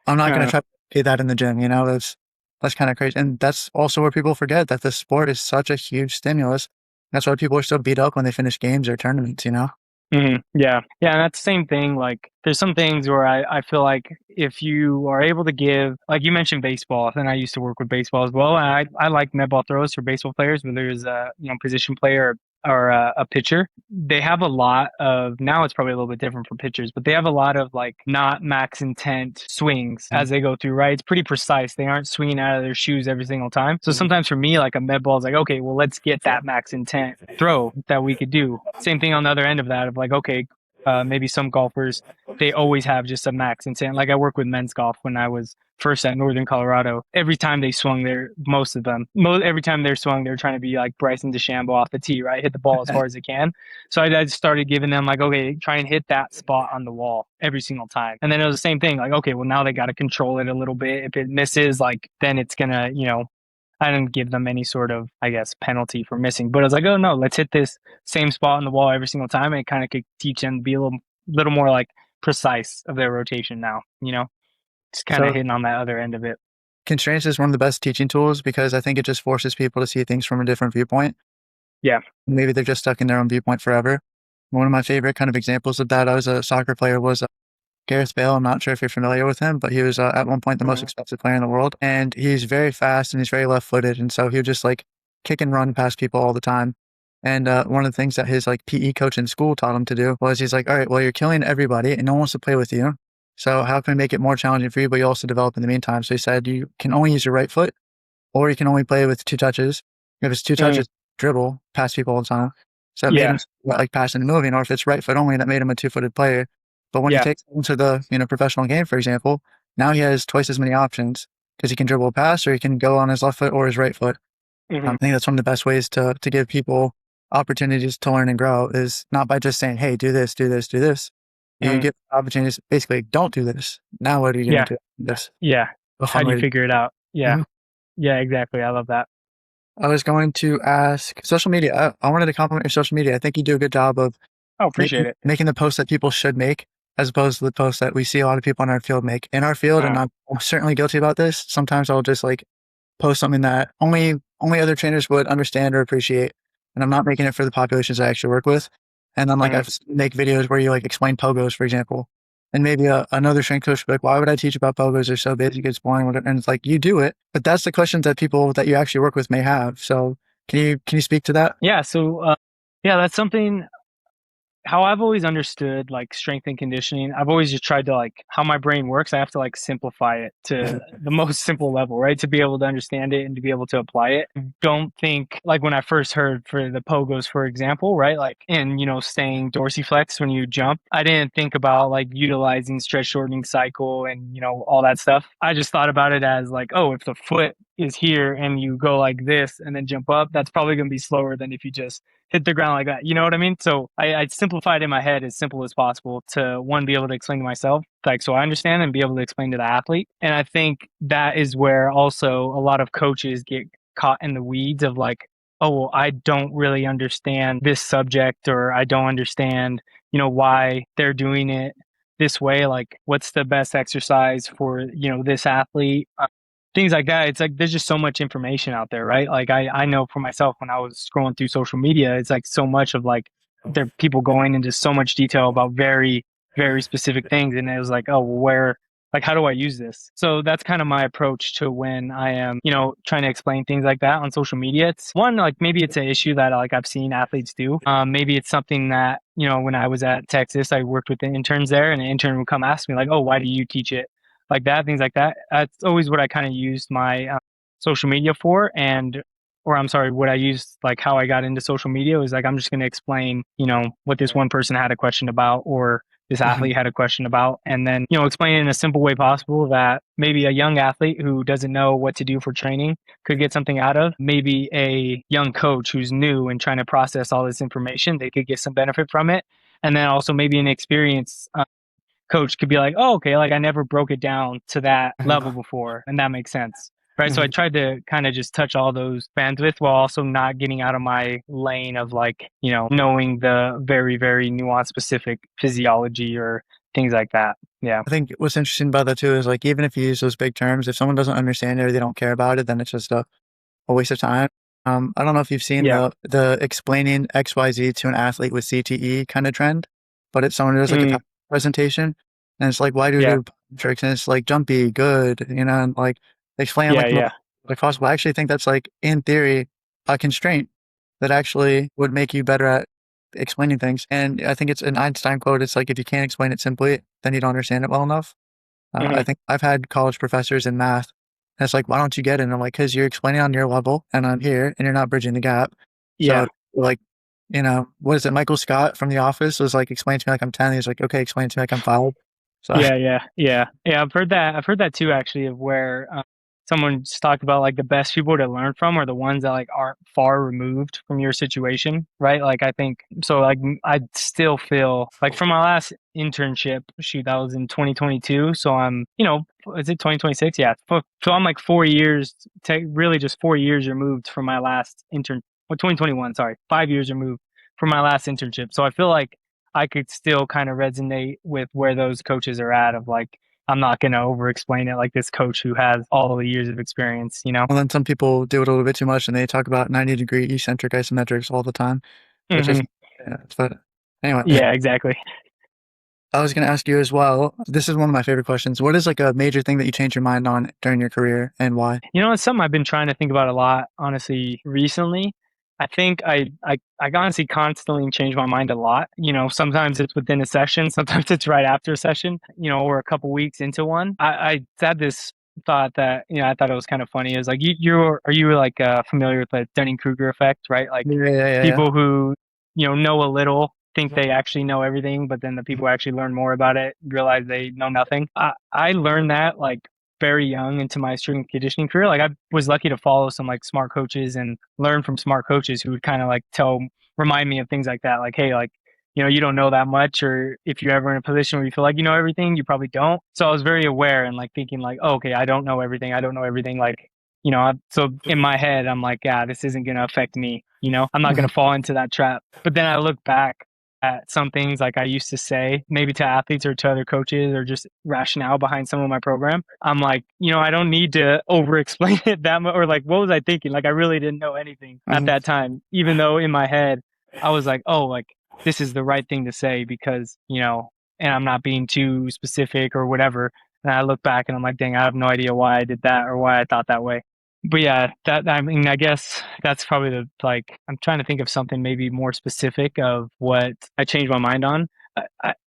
I'm not going to Uh, try to do that in the gym. You know, that's kind of crazy. And that's also where people forget that the sport is such a huge stimulus. That's why people are so beat up when they finish games or tournaments. You know. Yeah. Yeah. And that's the same thing. Like, there's some things where I feel like if you are able to give, like you mentioned baseball, and I used to work with baseball as well. And I like med ball throws for baseball players, whether it's a, position player or a pitcher. They have a lot of, now it's probably a little bit different for pitchers, but they have a lot of like not max intent swings as they go through, right? It's pretty precise. They aren't swinging out of their shoes every single time. So sometimes for me, like a med ball is like, okay, well, let's get that max intent throw that we could do. Same thing on the other end of that of like, okay, maybe some golfers, they always have just a max intent. Like I work with men's golf when I was first at Northern Colorado. Every time they swung there, most of them, every time they're swung, they're trying to be like Bryson DeChambeau off the tee, right? Hit the ball as hard as they can. So I started giving them like, okay, try and hit that spot on the wall every single time. And then it was the same thing. Like, okay, well now they got to control it a little bit. If it misses, like then it's gonna, I didn't give them any sort of, I guess, penalty for missing. But I was like, oh no, let's hit this same spot on the wall every single time. And it kind of could teach them to be a little more like precise of their rotation now, just kind of So hitting on that other end of it. constraints is one of the best teaching tools because I think it just forces people to see things from a different viewpoint. Yeah. Maybe they're just stuck in their own viewpoint forever. One of my favorite kind of examples of that, I was a soccer player, was Gareth Bale. I'm not sure if you're familiar with him, but he was at one point the most Mm-hmm. expensive player in the world. And he's very fast and he's very left footed. And so he would just like kick and run past people all the time. And one of the things that his like PE coach in school taught him to do was he's like, all right, well, you're killing everybody and no one wants to play with you. So how can we make it more challenging for you, but you also develop in the meantime? So he said, you can only use your right foot or you can only play with two touches. If it's two Mm-hmm. touches, dribble past people all the time. So it made Yeah. him like passing and moving, or if it's right foot only, that made him a two-footed player. But when he Yeah. takes it into the professional game, for example, now he has twice as many options because he can dribble a pass or he can go on his left foot or his right foot. I Mm-hmm. think that's one of the best ways to give people opportunities to learn and grow is not by just saying, "Hey, do this, do this, do this." You Mm-hmm. give opportunities. Basically, don't do this. Now, what are you going Yeah. to do? This Yeah. a How fun do you way to. figure it out? Yeah. Mhm. Yeah, exactly. I love that. I was going to ask social media. I wanted to compliment your social media. I think you do a good job of Oh, appreciate it. making the posts that people should make as opposed to the posts that we see a lot of people in our field make. In our field, and Uh, I'm certainly guilty about this, sometimes I'll just like post something that only other trainers would understand or appreciate, and I'm not making it for the populations I actually work with. And then like I mm, make videos where you like explain pogos, for example, and maybe another strength coach would be like, "Why would I teach about pogos? They're so basic, it's boring." And it's like you do it, but that's the questions that people that you actually work with may have. So can you speak to that? yeah. So, yeah, that's something how I've always understood like strength and conditioning. I've always just tried to like how my brain works. I have to like simplify it to the most simple level, right? To be able to understand it and to be able to apply it. Don't think like when I first heard for the pogos, for example, right? Like and staying dorsiflex when you jump. I didn't think about like utilizing stretch shortening cycle and all that stuff. I just thought about it as like, oh, if the foot is here and you go like this and then jump up, that's probably going to be slower than if you just hit the ground like that. You know what I mean? So I simplified in my head as simple as possible to one, be able to explain to myself, like, so I understand and be able to explain to the athlete. And I think that is where also a lot of coaches get caught in the weeds of like, oh, well, I don't really understand this subject or I don't understand, why they're doing it this way. Like, what's the best exercise for, this athlete? Things like that. It's like there's just so much information out there, right? Like I know for myself when I was scrolling through social media, it's like so much of like there are people going into so much detail about very, very specific things. And it was like, oh, where like how do I use this? So that's kind of my approach to when I am, trying to explain things like that on social media. It's one, like maybe it's an issue that like I've seen athletes do. Maybe it's something that, when I was at Texas, I worked with the interns there and an intern would come ask me like, oh, why do you teach it like that, things like that. That's always what I kind of used my social media for, or I'm sorry, what I used like how I got into social media was like I'm just going to explain, what this one person had a question about, or this Mhm. athlete had a question about, and then, explain in a simple way possible that maybe a young athlete who doesn't know what to do for training could get something out of. Maybe a young coach who's new and trying to process all this information, they could get some benefit from it. And then also maybe an experienced coach could be like, oh, okay, like I never broke it down to that level Mhm. before, and that makes sense. Right. So I Mhm. tried to kind of just touch all those bandwidth while also not getting out of my lane of like, knowing the very, very nuanced specific physiology or things like that. Yeah. I think what's interesting about that too is like even if you use those big terms, if someone doesn't understand it or they don't care about it, then it's just a waste of time. I don't know if you've seen Yeah. the explaining XYZ to an athlete with CTE kind of trend, but it's someone who does like a Mm, presentation and it's like why do we yeah. do tricks and it's like jumpy, good, and like they explain Yeah. like the most Yeah. like possible. I actually think that's like in theory a constraint that actually would make you better at explaining things. And I think it's an Einstein quote. It's like if you can't explain it simply, then you don't understand it well enough. I Hmm. think I've had college professors in math, and it's like, "Why don't you get it?" And I'm like, "'Cause you're explaining on your level, and I'm here, and you're not bridging the gap." So, Yeah. like, what is it? Michael Scott from The Office was like, "Explain to me like I'm 10." He's like, "Okay, explain to me like I'm 5." So, Yeah, yeah, yeah, yeah. I've heard that. I've heard that too, actually, of where someone just talked about like the best people to learn from are the ones that like aren't far removed from your situation, right? Like I think so. Like I still feel like from my last internship, shoot, that was in 2022. So I'm, is it 2026? Yeah. So I'm like 4 years, really just 4 years removed from my last intern. Well, 2021. Sorry, 5 years removed from my last internship. So I feel like I could still kind of resonate with where those coaches are at of like, I'm not going to over explain it like this coach who has all the years of experience, you know? well, then some people do it a little bit too much, and they talk about 90-degree eccentric isometrics all the time, which is, Hmm. yeah, but anyway, Yeah, exactly. I was gonna ask you as well. This is one of my favorite questions. What is like a major thing that you changed your mind on during your career, and why? It's something I've been trying to think about a lot, honestly, recently. I think I honestly constantly change my mind a lot. Sometimes it's within a session, sometimes it's right after a session, or a couple weeks into one. I had this thought that, I thought it was kind of funny. It was like, are you like familiar with the Dunning-Kruger effect, right? Like Yeah, yeah, yeah, yeah. people who, know a little think they actually know everything, but then the people who actually learn more about it realize they know nothing. I learned that like very young into my strength and conditioning career. Like I was lucky to follow some like smart coaches and learn from smart coaches who would kind of like remind me of things like that. Like, hey, like, you don't know that much, or if you're ever in a position where you feel like you know everything, you probably don't. So I was very aware and like thinking like, oh, okay, I don't know everything. I don't know everything. Like, so in my head, I'm like, yeah, this isn't going to affect me. I'm not going Mhm. to fall into that trap. But then I look back at some things like I used to say, maybe to athletes or to other coaches or just rationale behind some of my program. I'm like, I don't need to over explain it that much. Or like, what was I thinking? Like, I really didn't know anything at Mhm. that time, even though in my head, I was like, oh, like, this is the right thing to say because, and I'm not being too specific or whatever. And I look back and I'm like, dang, I have no idea why I did that or why I thought that way. But yeah, I mean, I guess that's probably I'm trying to think of something maybe more specific of what I changed my mind on.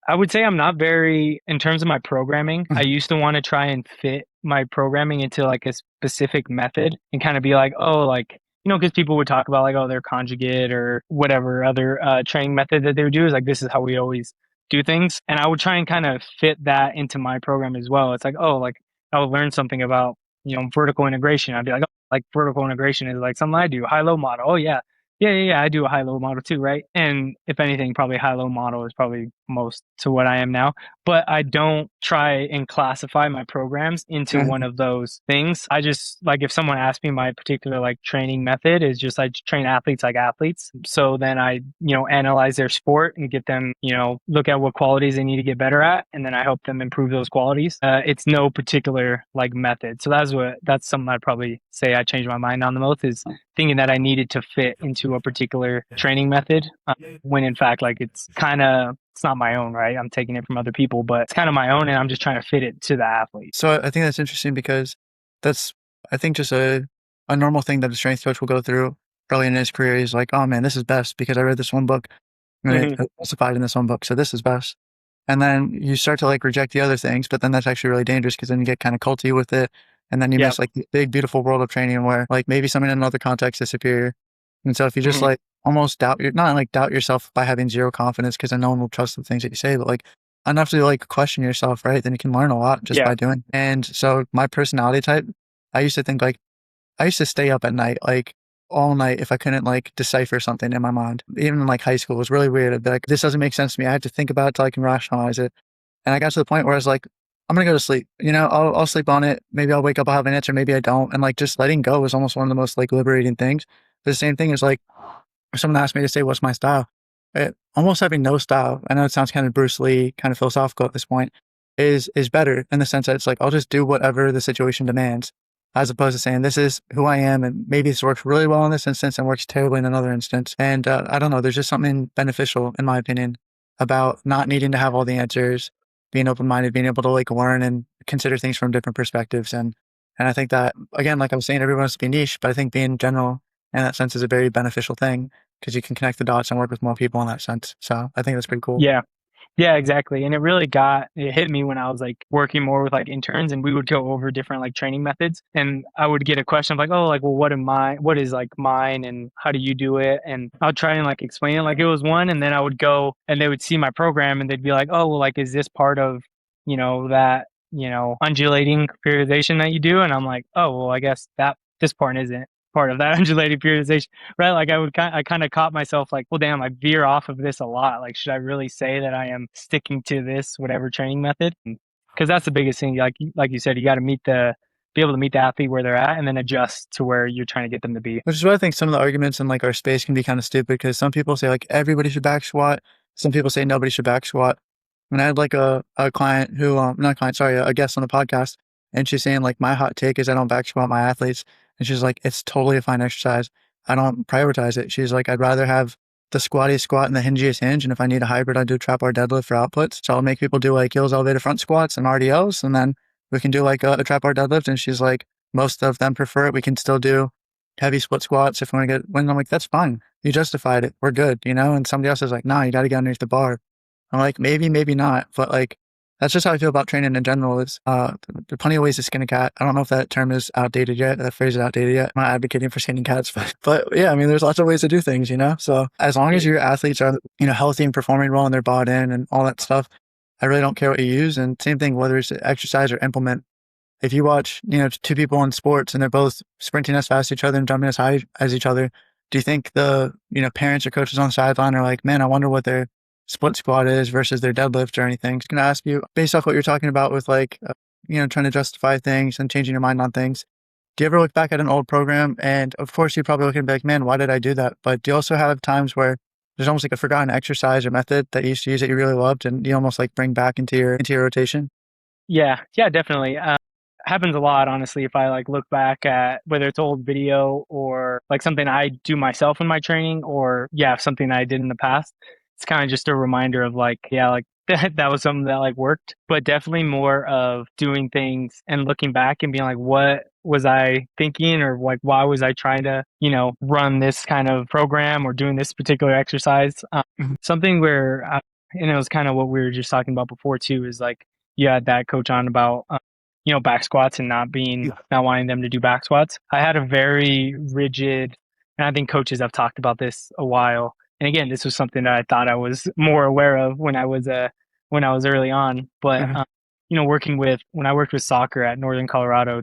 I would say I'm not very, in terms of my programming, I Mhm. used to want to try and fit my programming into like a specific method and kind of be like, oh, like, because people would talk about like, oh, their conjugate or whatever other training method that they would do is like, this is how we always do things. And I would try and kind of fit that into my program as well. It's like, oh, like I would learn something about vertical integration. I'd be like, oh, like vertical integration is like something I do. High low model. Oh yeah. Yeah, yeah, yeah. I do a high low model too, right? And if anything, probably high low model is probably most to what I am now. But I don't try and classify my programs into one Mhm. of those things. I just like if someone asks me my particular like training method is just I train athletes like athletes. So then I, analyze their sport and get them, look at what qualities they need to get better at, and then I help them improve those qualities. It's no particular like method. So that's something I'd probably say I changed my mind on the most is thinking that I needed to fit into a particular training method when in fact like it's not my own, right? I'm taking it from other people, but it's kind of my own and I'm just trying to fit it to the athlete. So I think that's interesting because that's I think just a normal thing that a strength coach will go through early in his career. He's like, "Oh man, this is best because I read this one book and it Hmm. specified in this one book, so this is best." And then you start to like reject the other things, but then that's actually really dangerous because then you get kind of culty with it, and then you Yep. miss like the big beautiful world of training where like maybe something in another context is superior. And so if you just Hmm. like almost doubt your not like doubt yourself by having zero confidence because then no one will trust the things that you say, but like enough to like question yourself, right? Then you can learn a lot just Yeah. by doing. And so my personality type, I used to think like I used to stay up at night, like all night if I couldn't like decipher something in my mind. Even in like high school, it was really weird. I'd be like, this doesn't make sense to me. I have to think about it till I can rationalize it. And I got to the point where I was like, I'm gonna go to sleep. I'll sleep on it. Maybe I'll wake up, I'll have an answer, maybe I don't. And like just letting go was almost one of the most like liberating things. The same thing is like if someone asked me to say what's my style, almost having no style. I know it sounds kind of Bruce Lee, kind of philosophical at this point, is better in the sense that it's like I'll just do whatever the situation demands, as opposed to saying this is who I am, and maybe this works really well in this instance and works terribly in another instance. And I don't know, there's just something beneficial in my opinion about not needing to have all the answers, being open minded, being able to like learn and consider things from different perspectives. And I think that again, like I was saying, everyone wants to be niche, but I think being general in that sense is a very beneficial thing because you can connect the dots and work with more people in that sense. So I think that's pretty cool. Yeah. Yeah, exactly. And it hit me when I was like working more with like interns and we would go over different like training methods and I would get a question of like, oh, like, well, what is like mine and how do you do it? And I'll try and like explain it like it was one. And then I would go and they would see my program and they'd be like, oh, well, like, is this part of, that, undulating periodization that you do? And I'm like, oh, well, I guess this part isn't part of that undulating periodization, right? Like I kind of caught myself like, well, damn, I veer off of this a lot. Like, should I really say that I am sticking to this whatever training method? Because that's the biggest thing. Like you said, you got to be able to meet the athlete where they're at, and then adjust to where you're trying to get them to be. Which is why I think some of the arguments in like our space can be kind of stupid because some people say like everybody should back squat. Some people say nobody should back squat. And I had like a client who, not a client, sorry, a guest on the podcast. And she's saying like my hot take is I don't back squat my athletes. And she's like, it's totally a fine exercise. I don't prioritize it. She's like, I'd rather have the squattiest squat and the hingiest hinge. And if I need a hybrid, I do trap bar deadlift for outputs. So I'll make people do like heels elevated front squats and RDLs. And then we can do like a trap bar deadlift. And she's like, most of them prefer it. We can still do heavy split squats if we want to get when I'm like, that's fine. You justified it. We're good, And somebody else is like, nah, you got to get underneath the bar. I'm like, maybe, maybe not. But like, that's just how I feel about training in general. Is there are plenty of ways to skin a cat. I don't know if that term is outdated yet. That phrase is outdated yet. I'm not advocating for skinning cats, but yeah, I mean, there's lots of ways to do things. So as long as your athletes are, healthy and performing well and they're bought in and all that stuff, I really don't care what you use. And same thing, whether it's exercise or implement. If you watch, two people in sports and they're both sprinting as fast as each other and jumping as high as each other, do you think the, parents or coaches on the sideline are like, man, I wonder what their split squat is versus their deadlift or anything? Just going to ask you based off what you're talking about with like, trying to justify things and changing your mind on things. Do you ever look back at an old program? And of course, you probably look and be like, man, why did I do that? But do you also have times where there's almost like a forgotten exercise or method that you used to use that you really loved and you almost like bring back into your rotation? Yeah, yeah, definitely. Happens a lot, honestly, if I like look back at whether it's old video or like something I do myself in my training or yeah, something I did in the past. It's kind of just a reminder of like, yeah, like that was something that like worked, but definitely more of doing things and looking back and being like, what was I thinking or like, why was I trying to, run this kind of program or doing this particular exercise? Mhm. Something where, and it was kind of what we were just talking about before too, is like, you had that coach on about back squats and not wanting them to do back squats. I had a very rigid, and I think coaches have talked about this a while. And again, this was something that I thought I was more aware of when I was early on. But Mhm. when I worked with soccer at Northern Colorado,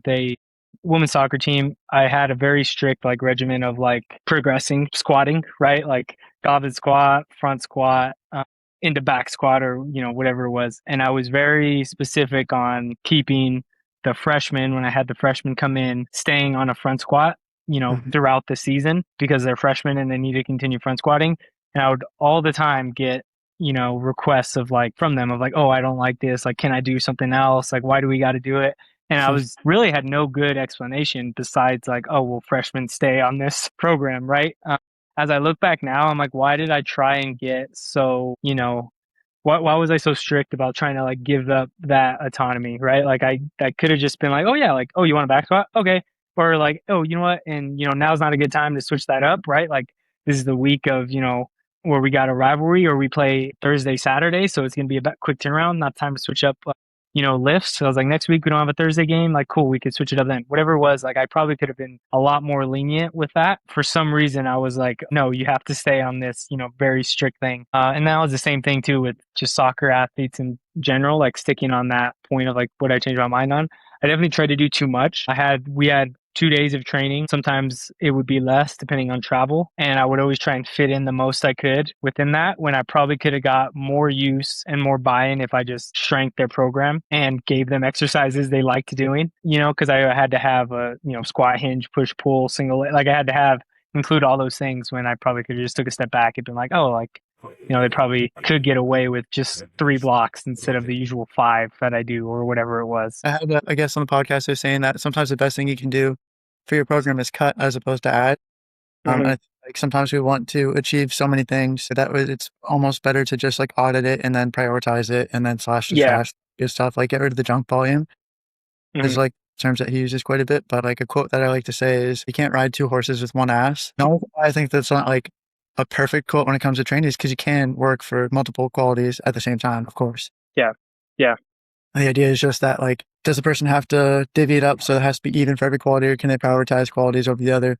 women's soccer team, I had a very strict like regimen of like progressing squatting, right? Like goblet squat, front squat, into back squat or whatever it was. And I was very specific on keeping the freshmen, when I had the freshmen come in, staying on a front squat, Mhm. throughout the season because they're freshmen and they need to continue front squatting. And I would all the time get, requests of like from them of like, oh, I don't like this. Like, can I do something else? Like, why do we got to do it? And I was really had no good explanation besides like, oh, well, freshmen stay on this program, right? As I look back now, I'm like, why did I try and get so, why was I so strict about trying to like give up that autonomy, right? Like I could have just been like, oh yeah, like, oh, you want a back squat? Okay. Or like, oh, you know what? And now's not a good time to switch that up, right? Like this is the week of, where we got a rivalry or we play Thursday, Saturday. So it's going to be a quick turnaround, not time to switch up lifts. So I was like, next week we don't have a Thursday game. Like, cool, we could switch it up then. Whatever it was, like, I probably could have been a lot more lenient with that. For some reason, I was like, no, you have to stay on this, very strict thing. And that was the same thing too with just soccer athletes in general, like sticking on that point of like, what I changed my mind on. I definitely tried to do too much. We had 2 days of training. Sometimes it would be less depending on travel. And I would always try and fit in the most I could within that when I probably could have got more use and more buy-in if I just shrank their program and gave them exercises they liked doing, because I had to have a, squat, hinge, push, pull, single, like I had to have include all those things when I probably could have just took a step back and been like, oh, like, they probably could get away with just 3 blocks instead of the usual 5 that I do or whatever it was. I had a guest on the podcast who was saying that sometimes the best thing you can do for your program is cut as opposed to add. And Hmm. like sometimes we want to achieve so many things that it's almost better to just like audit it and then prioritize it and then slash the Yeah. trash, good stuff, like get rid of the junk volume is Hmm. like terms that he uses quite a bit. But like a quote that I like to say is, you can't ride two horses with one ass. No, I think that's not like a perfect quote when it comes to training, is because you can work for multiple qualities at the same time, of course. Yeah. Yeah. The idea is just that, like, does the person have to divvy it up so it has to be even for every quality, or can they prioritize qualities over the other?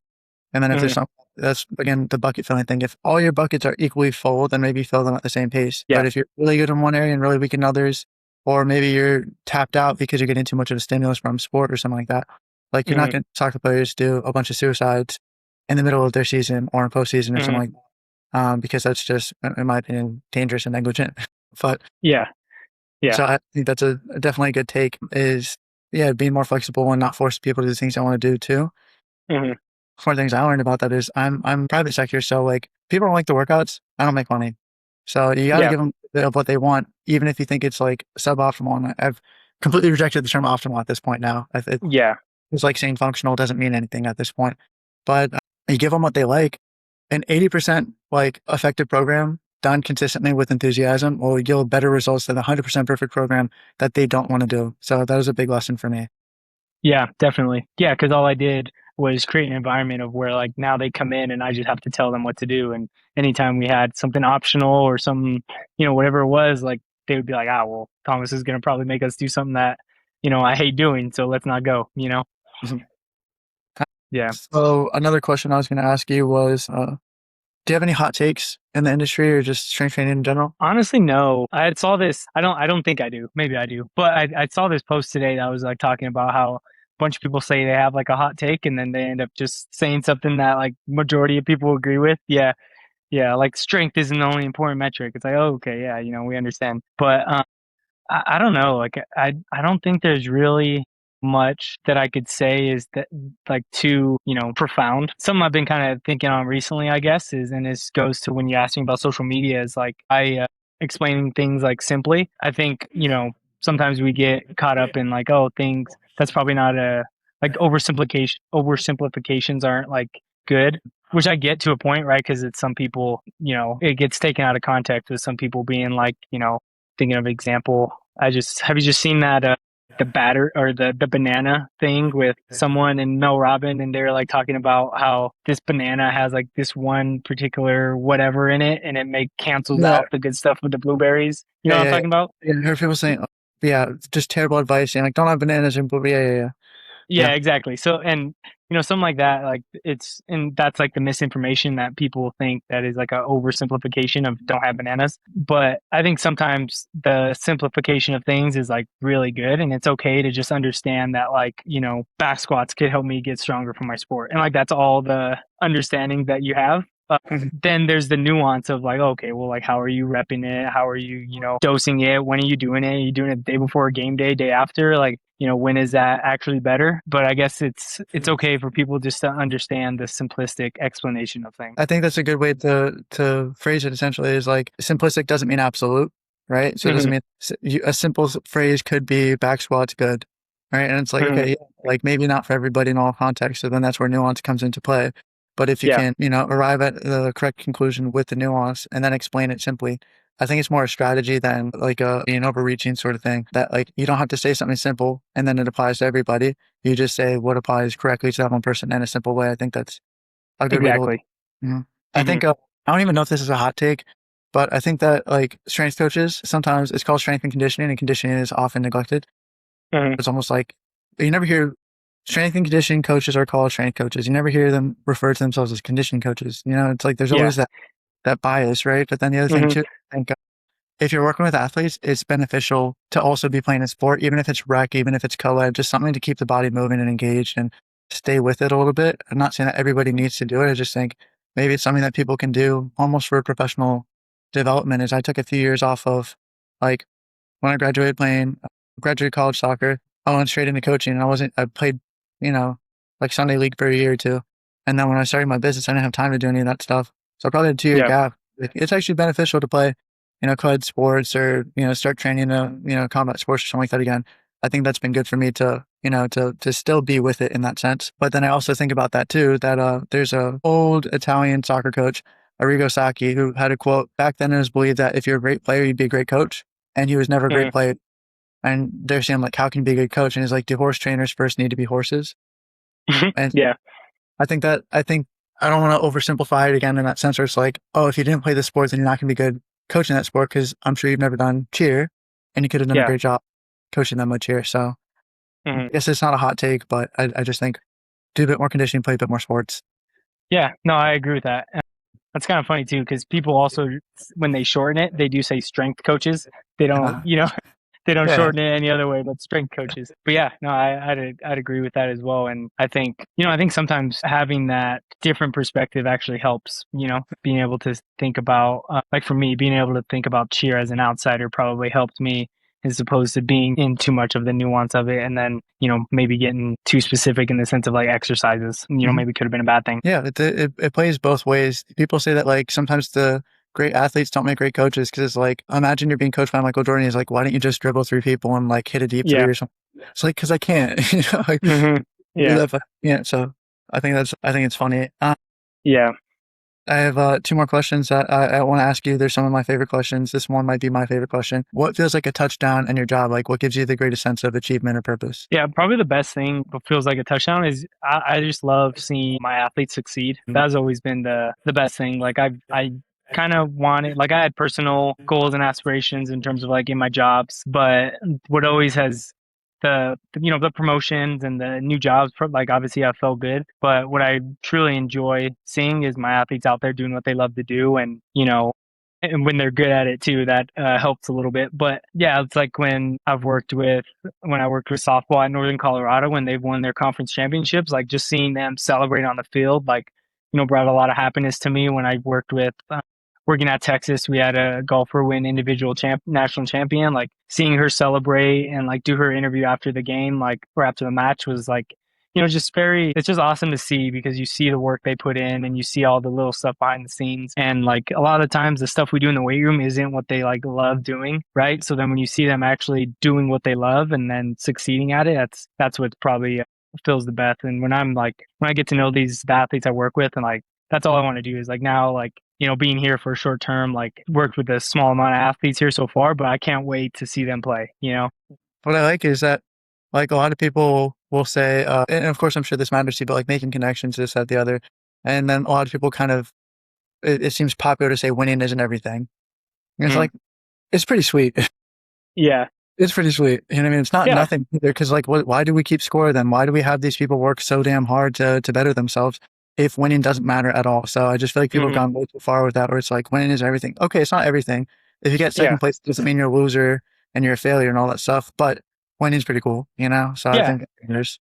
And then if there's Hmm. some, that's again the bucket filling thing. If all your buckets are equally full, then maybe fill them at the same pace. Yeah. But if you're really good in one area and really weak in others, or maybe you're tapped out because you're getting too much of a stimulus from sport or something like that, like you're not Hmm. going to soccer players do a bunch of suicides in the middle of their season or in postseason or something Hmm. like that, because that's just, in my opinion, dangerous and negligent. But Yeah. Yeah. so I think that's a definitely a good take is, yeah, being more flexible and not force people to do things they want to do too. Hmm. One of the things I learned about that is I'm private sector, so like people don't like the workouts, I don't make money. So you got to Yeah. give them what they want, even if you think it's like suboptimal. And I've completely rejected the term optimal at this point now. Yeah. It's like saying functional doesn't mean anything at this point. But you give them what they like. An 80% like effective program done consistently with enthusiasm will yield better results than a 100% perfect program that they don't want to do. So that was a big lesson for me. Yeah, definitely. Yeah, because all I did was create an environment of where like now they come in and I just have to tell them what to do. And anytime we had something optional or something, whatever it was, like they would be like, ah, well, Thomas is gonna probably make us do something that, I hate doing, so let's not go. Yeah. So another question I was going to ask you was, do you have any hot takes in the industry or just strength training in general? Honestly, no. I saw this. I don't think I do. Maybe I do. But I saw this post today that was like talking about how a bunch of people say they have like a hot take and then they end up just saying something that like majority of people agree with. Yeah. Yeah. Like strength isn't the only important metric. It's like, oh, okay, yeah, we understand. But I don't know. Like I don't think there's really much that I could say is that like too, profound. Something I've been kind of thinking on recently, I guess, is and this goes to when you asked me about social media is like I explaining things like simply. I think, sometimes we get caught up in like, oh, things that's probably not a like oversimplifications aren't like good, which I get to a point, right? Because it's some people, it gets taken out of context with some people being like, thinking of example. Have you just seen that the batter or the banana thing with someone and Mel Robin and they're like talking about how this banana has like this one particular whatever in it and it cancels Yeah, out the good stuff with the blueberries. You know yeah, what I'm yeah, talking about? yeah. I heard people saying, oh, yeah, just terrible advice, and like don't have bananas and blah, blah, yeah, yeah, yeah. Yeah, exactly. So, and something like that, like and that's like the misinformation that people think that is like a oversimplification of don't have bananas. But I think sometimes the simplification of things is like really good, and it's okay to just understand that, like, back squats could help me get stronger for my sport, and like that's all the understanding that you have. Yeah. Then there's the nuance of like, okay, well, like, how are you repping it? How are you, dosing it? When are you doing it? Are you doing it the day before game day, day after? Like, when is that actually better? But I guess it's okay for people just to understand the simplistic explanation of things. I think that's a good way to phrase it. Essentially, is like simplistic doesn't mean absolute, right? So it doesn't Hmm. mean a simple phrase could be back squats good, right? And it's like, Hmm. okay, yeah, like maybe not for everybody in all contexts. So then that's where nuance comes into play. But if you Yeah, can, arrive at the correct conclusion with the nuance and then explain it simply, I think it's more a strategy than like an overreaching sort of thing. That like you don't have to say something simple and then it applies to everybody. You just say what applies correctly to that one person in a simple way. I think that's a good way to. exactly. Mhm. I Hmm. think I don't even know if this is a hot take, But I think that like strength coaches, sometimes it's called strength and conditioning is often neglected. Hmm. It's almost like you never hear strength and conditioning coaches are called strength coaches. You never hear them refer to themselves as conditioning coaches. You know, it's like there's Yeah. always that bias, right? But then the other thing Hmm. too, I think if you're working with athletes, it's beneficial to also be playing a sport, even if it's rec, even if it's co-ed, just something to keep the body moving and engaged and stay with it a little bit. I'm not saying that everybody needs to do it. I just think maybe it's something that people can do almost for professional development. Is I took a few years off of like when I graduated playing, graduated college soccer, I went straight into coaching and I played, you know, like Sunday league for a year or two. And then when I started my business, I didn't have time to do any of that stuff. So I probably had a 2 year Yeah. gap. It's actually beneficial to play, co-ed sports or, start training, combat sports or something like that again. I think that's been good for me to, to still be with it in that sense. But then I also think about that too, that, there's a old Italian soccer coach, Arrigo Sacchi, who had a quote back then. It was believed that if you're a great player, you'd be a great coach, and he was never a great Hmm. player. And they're saying like, how can you be a good coach? And he's like, do horse trainers first need to be horses? And Yeah. I think I don't want to oversimplify it again in that sense where it's like, oh, if you didn't play the sport, then you're not going to be good coaching that sport because I'm sure you've never done cheer, and you could have done a Yeah. great job coaching them with cheer. So Hmm. I guess it's not a hot take, but I just think do a bit more conditioning, play a bit more sports. Yeah. No, I agree with that. That's kind of funny too, because people also, when they shorten it, they do say strength coaches. They don't, Yeah. they don't Yeah. shorten it any other way but strength coaches. But yeah, no, I'd agree with that as well. And I think, I think sometimes having that different perspective actually helps, being able to think about, like for me, being able to think about cheer as an outsider probably helped me as opposed to being in too much of the nuance of it. And then, maybe getting too specific in the sense of like exercises, Mhm. maybe could have been a bad thing. Yeah, it plays both ways. People say that like sometimes the great athletes don't make great coaches because it's like imagine you're being coached by Michael Jordan. He's like, why don't you just dribble three people and like hit a deep three Yeah. or something? It's like because I can't, like Hmm. do Yeah. that. But, yeah, so I think it's funny. Yeah. I have 2 more questions that I want to ask you. They're some of my favorite questions. This one might be my favorite question. What feels like a touchdown in your job? Like what gives you the greatest sense of achievement or purpose? Yeah, probably the best thing what feels like a touchdown is I just love seeing my athletes succeed. That's always been the best thing. Like I kind of wanted like I had personal goals and aspirations in terms of like in my jobs, but what always has the promotions and the new jobs like obviously I felt good, but what I truly enjoy seeing is my athletes out there doing what they love to do, and and when they're good at it too, that helps a little bit. But yeah, it's like when I worked with softball at Northern Colorado when they've won their conference championships, like just seeing them celebrate on the field, like, brought a lot of happiness to me. When I working at Texas, we had a golfer win national champion, like seeing her celebrate and like do her interview after the game, like, or after the match was like, it's just awesome to see because you see the work they put in and you see all the little stuff behind the scenes. And like a lot of times the stuff we do in the weight room isn't what they like love doing. Right. So then when you see them actually doing what they love and then succeeding at it, that's what probably feels the best. And when I get to know these athletes I work with and like, that's all I want to do is like now, like, being here for a short term, like worked with a small amount of athletes here so far, but I can't wait to see them play. What I like is that, like, a lot of people will say, and of course, I'm sure this matters to you, but like making connections, this, that, the other. And then a lot of people kind of, it seems popular to say winning isn't everything. And it's Mhm. like, it's pretty sweet. Yeah. It's pretty sweet. You know what I mean? It's not Yeah. nothing either. Cause like, why do we keep score then? Why do we have these people work so damn hard to better themselves if winning doesn't matter at all? So I just feel like people have Hmm. gone way too far with that, where it's like winning is everything. Okay, it's not everything. If you get second Yeah. place, it doesn't mean you're a loser and you're a failure and all that stuff. But winning's pretty cool, you know? So I Yeah. think there's,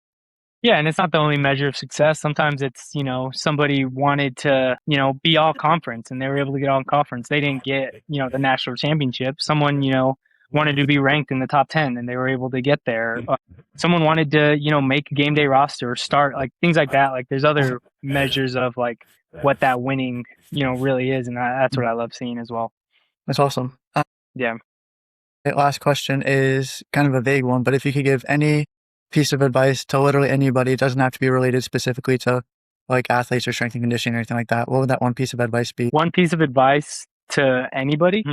Yeah, and it's not the only measure of success. Sometimes it's, somebody wanted to, be all conference and they were able to get all conference. They didn't get, the national championship. Someone, wanted to be ranked in the top 10 and they were able to get there. Someone wanted to, make a game day roster or start, like things like that. Like there's other measures of like what that winning, really is. And that's what I love seeing as well. that's awesome. Yeah. The last question is kind of a vague one, but if you could give any piece of advice to literally anybody, it doesn't have to be related specifically to like athletes or strength and conditioning or anything like that. What would that one piece of advice be? One piece of advice to anybody,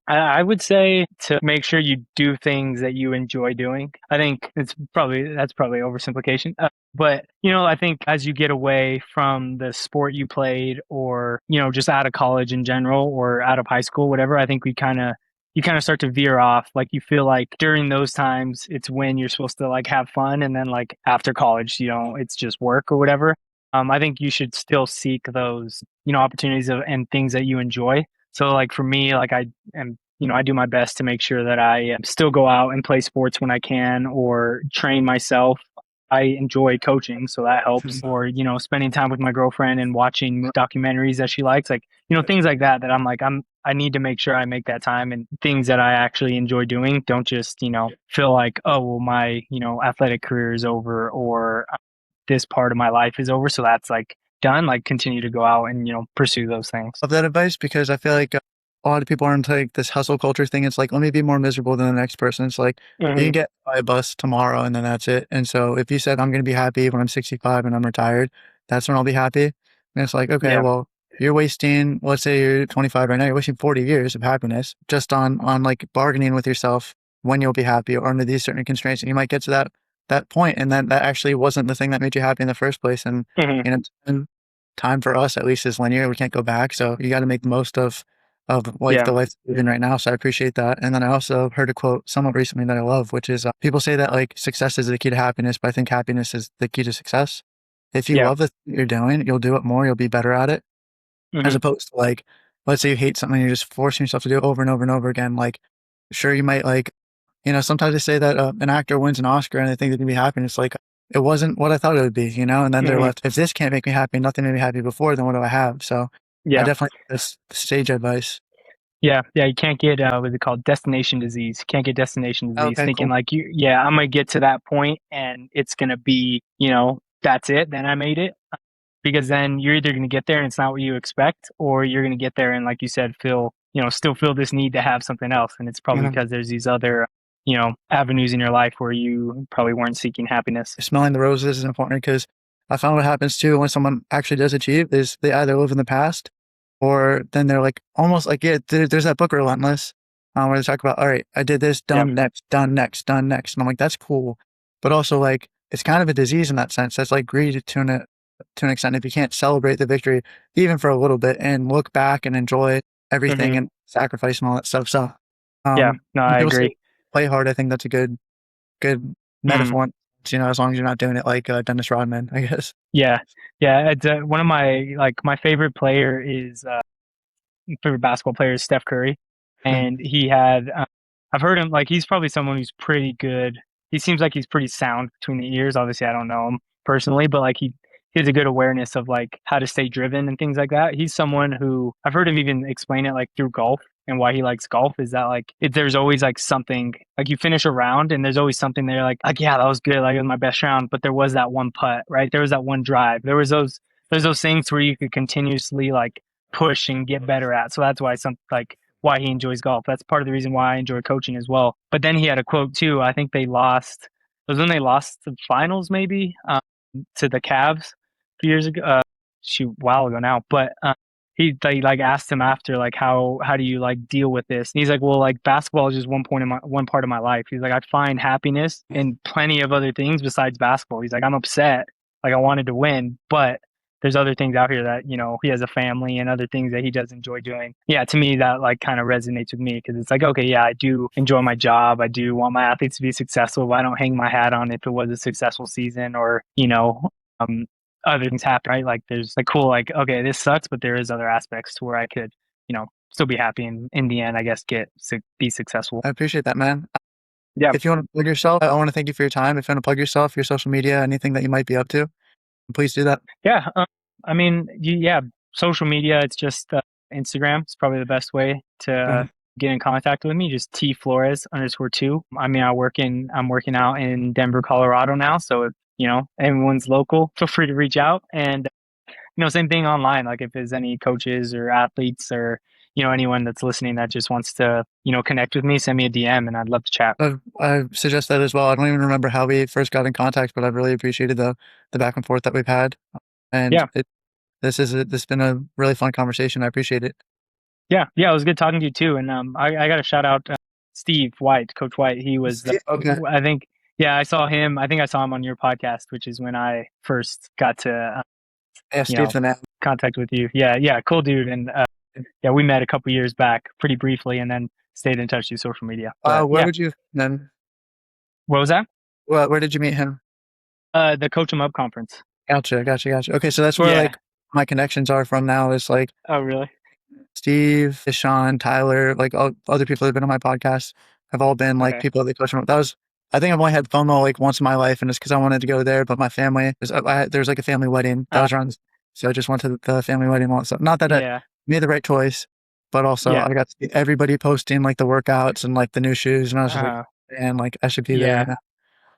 I would say to make sure you do things that you enjoy doing. I think that's probably oversimplification. But, I think as you get away from the sport you played or, just out of college in general or out of high school, whatever, I think you kind of start to veer off. Like you feel like during those times, it's when you're supposed to like have fun. And then like after college, it's just work or whatever. I think you should still seek those, opportunities and things that you enjoy. So like for me, like I am, I do my best to make sure that I still go out and play sports when I can or train myself. I enjoy coaching, so that helps. Or, spending time with my girlfriend and watching documentaries that she likes, like, things like that, that I need to make sure I make that time and things that I actually enjoy doing. Don't just, feel like, oh, well, my, athletic career is over or this part of my life is over. So that's like done. Like continue to go out and, pursue those things. Of that advice because I feel like a lot of people are into like this hustle culture thing. It's like, let me be more miserable than the next person. It's like, you can Hmm. get by a bus tomorrow and then that's it. And so if you said, I'm going to be happy when I'm 65 and I'm retired, that's when I'll be happy. And it's like, okay, Yeah. well, you're wasting, let's say you're 25 right now, you're wasting 40 years of happiness just on like bargaining with yourself when you'll be happy or under these certain constraints. And you might get to that point and then that actually wasn't the thing that made you happy in the first place. And, Hmm. you know, time for us at least is linear. We can't go back. So you got to make the most of like Yeah. the life you're in right now. So I appreciate that. And then I also heard a quote somewhat recently that I love, which is people say that like success is the key to happiness, but I think happiness is the key to success. If you Yeah. love the thing you're doing, you'll do it more, you'll be better at it, as Hmm. opposed to like, let's say you hate something, you're just forcing yourself to do it over and over and over again. Like, sure, you might like, sometimes they say that an actor wins an Oscar and they think they're gonna be happy. And it's like, it wasn't what I thought it would be, and then they're Hmm. left, if this can't make me happy, nothing made me happy before, then what do I have? So I Yeah. definitely this sage advice. Yeah, yeah, you can't get what's it called? Destination disease. You can't get destination disease Okay, thinking cool. like yeah, I'm gonna get to that point and it's gonna be, that's it, then I made it. Because then you're either gonna get there and it's not what you expect, or you're gonna get there and like you said, still feel this need to have something else. And it's probably Mhm. because there's these other, avenues in your life where you probably weren't seeking happiness. Smelling the roses is important because I found what happens too when someone actually does achieve is they either live in the past or then they're like almost like, yeah, there's that book Relentless where they talk about, all right, I did this, Yeah. done next, done next, done next. And I'm like, that's cool. But also like, it's kind of a disease in that sense. That's like greed to an extent. If you can't celebrate the victory, even for a little bit and look back and enjoy everything Hmm. and sacrifice and all that stuff. So, Yeah. No, when I people say agree. play hard, I think that's a good Mm. metaphor, as long as you're not doing it like Dennis Rodman, I guess. Yeah. Yeah. It's, one of my favorite player is favorite basketball player is Steph Curry, and he had I've heard him like he's probably someone who's pretty good. He seems like he's pretty sound between the ears. Obviously, I don't know him personally, but like he has a good awareness of like how to stay driven and things like that. He's someone who I've heard him even explain it like through golf and why he likes golf is that like there's always like something like you finish a round and there's always something there like yeah that was good like it was my best round but there was that one putt right there was that one drive there's those things where you could continuously like push and get better at. So that's why why he enjoys golf. That's part of the reason why I enjoy coaching as well. But then he had a quote too. I think they lost. It was when they lost the finals, maybe to the Cavs a few years ago. Shoot, a while ago now. But they like asked him after like how do you like deal with this? And he's like, well, like basketball is just one part of my life. He's like, I find happiness in plenty of other things besides basketball. He's like, I'm upset, like I wanted to win, but there's other things out here that he has a family and other things that he does enjoy doing. Yeah, to me that like kind of resonates with me because it's like okay, yeah, I do enjoy my job. I do want my athletes to be successful, but I don't hang my hat on if it was a successful season or um, other things happen. Right, like there's like cool, like okay, this sucks, but there is other aspects to where I could still be happy and in the end, I guess be successful. I appreciate that, man. Yeah, If you want to plug yourself, I want to thank you for your time. If you want to plug yourself, your social media, anything that you might be up to, please do that. yeah. I mean, yeah, social media. It's just Instagram. It's probably the best way to Mhm. get in contact with me. Just T Flores underscore two. I mean, I'm working out in Denver, Colorado now. So if everyone's local, feel free to reach out. And same thing online. Like if there's any coaches or athletes or anyone that's listening that just wants to connect with me, send me a DM, and I'd love to chat. I suggest that as well. I don't even remember how we first got in contact, but I've really appreciated the back and forth that we've had. And Yeah. this has been a really fun conversation. I appreciate it. Yeah, yeah, it was good talking to you too. And I got to shout out Steve White, Coach White. He was, Okay. I think, Yeah, I saw him. I think I saw him on your podcast, which is when I first got to, Yeah, you Steve know, the man. contact with you. Yeah, yeah, cool dude. And yeah, we met a couple years back, pretty briefly, and then stayed in touch through social media. But Where yeah, would you then? what was that? Where did you meet him? The Coach 'em Up conference. Gotcha, gotcha, gotcha. Okay, so that's where Yeah. like my connections are from now. Is like Oh, really? Steve, Deshaun, Tyler, like all other people that have been on my podcast have all been like Okay. people that coach me. That was, I think I've only had FOMO like once in my life, and it's because I wanted to go there, but my family, there's like a family wedding that Uh, was around, so I just went to the family wedding once. So not that I yeah. made the right choice, but also Yeah. I got to see everybody posting like the workouts and like the new shoes, and I was just like, Uh, and like I should be there right yeah. now.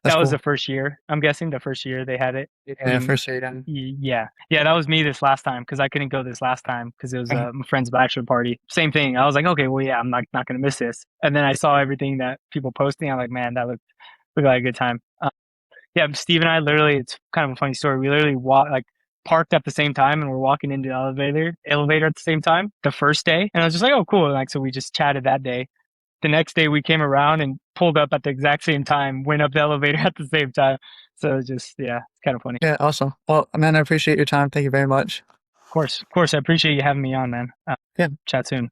That's That was the cool. first year. I'm guessing the first year they had it. I Yeah, mean, first aid and yeah. Yeah, that was me this last time because I couldn't go this last time because it was my friend's bachelor party. Same thing. I was like, okay, well, yeah, I'm not gonna miss this. And then I saw everything that people posting. I'm like, man, that looked like a good time. Yeah, Steve and I literally, it's kind of a funny story. We literally parked at the same time and we're walking into the elevator at the same time the first day. And I was just like, oh, cool. Like, so we just chatted that day. The next day we came around and pulled up at the exact same time, went up the elevator at the same time. So it was just, yeah, it's kind of funny. yeah, awesome. Well, man, I appreciate your time. Thank you very much. Of course. Of course. I appreciate you having me on, man. Yeah. Chat soon.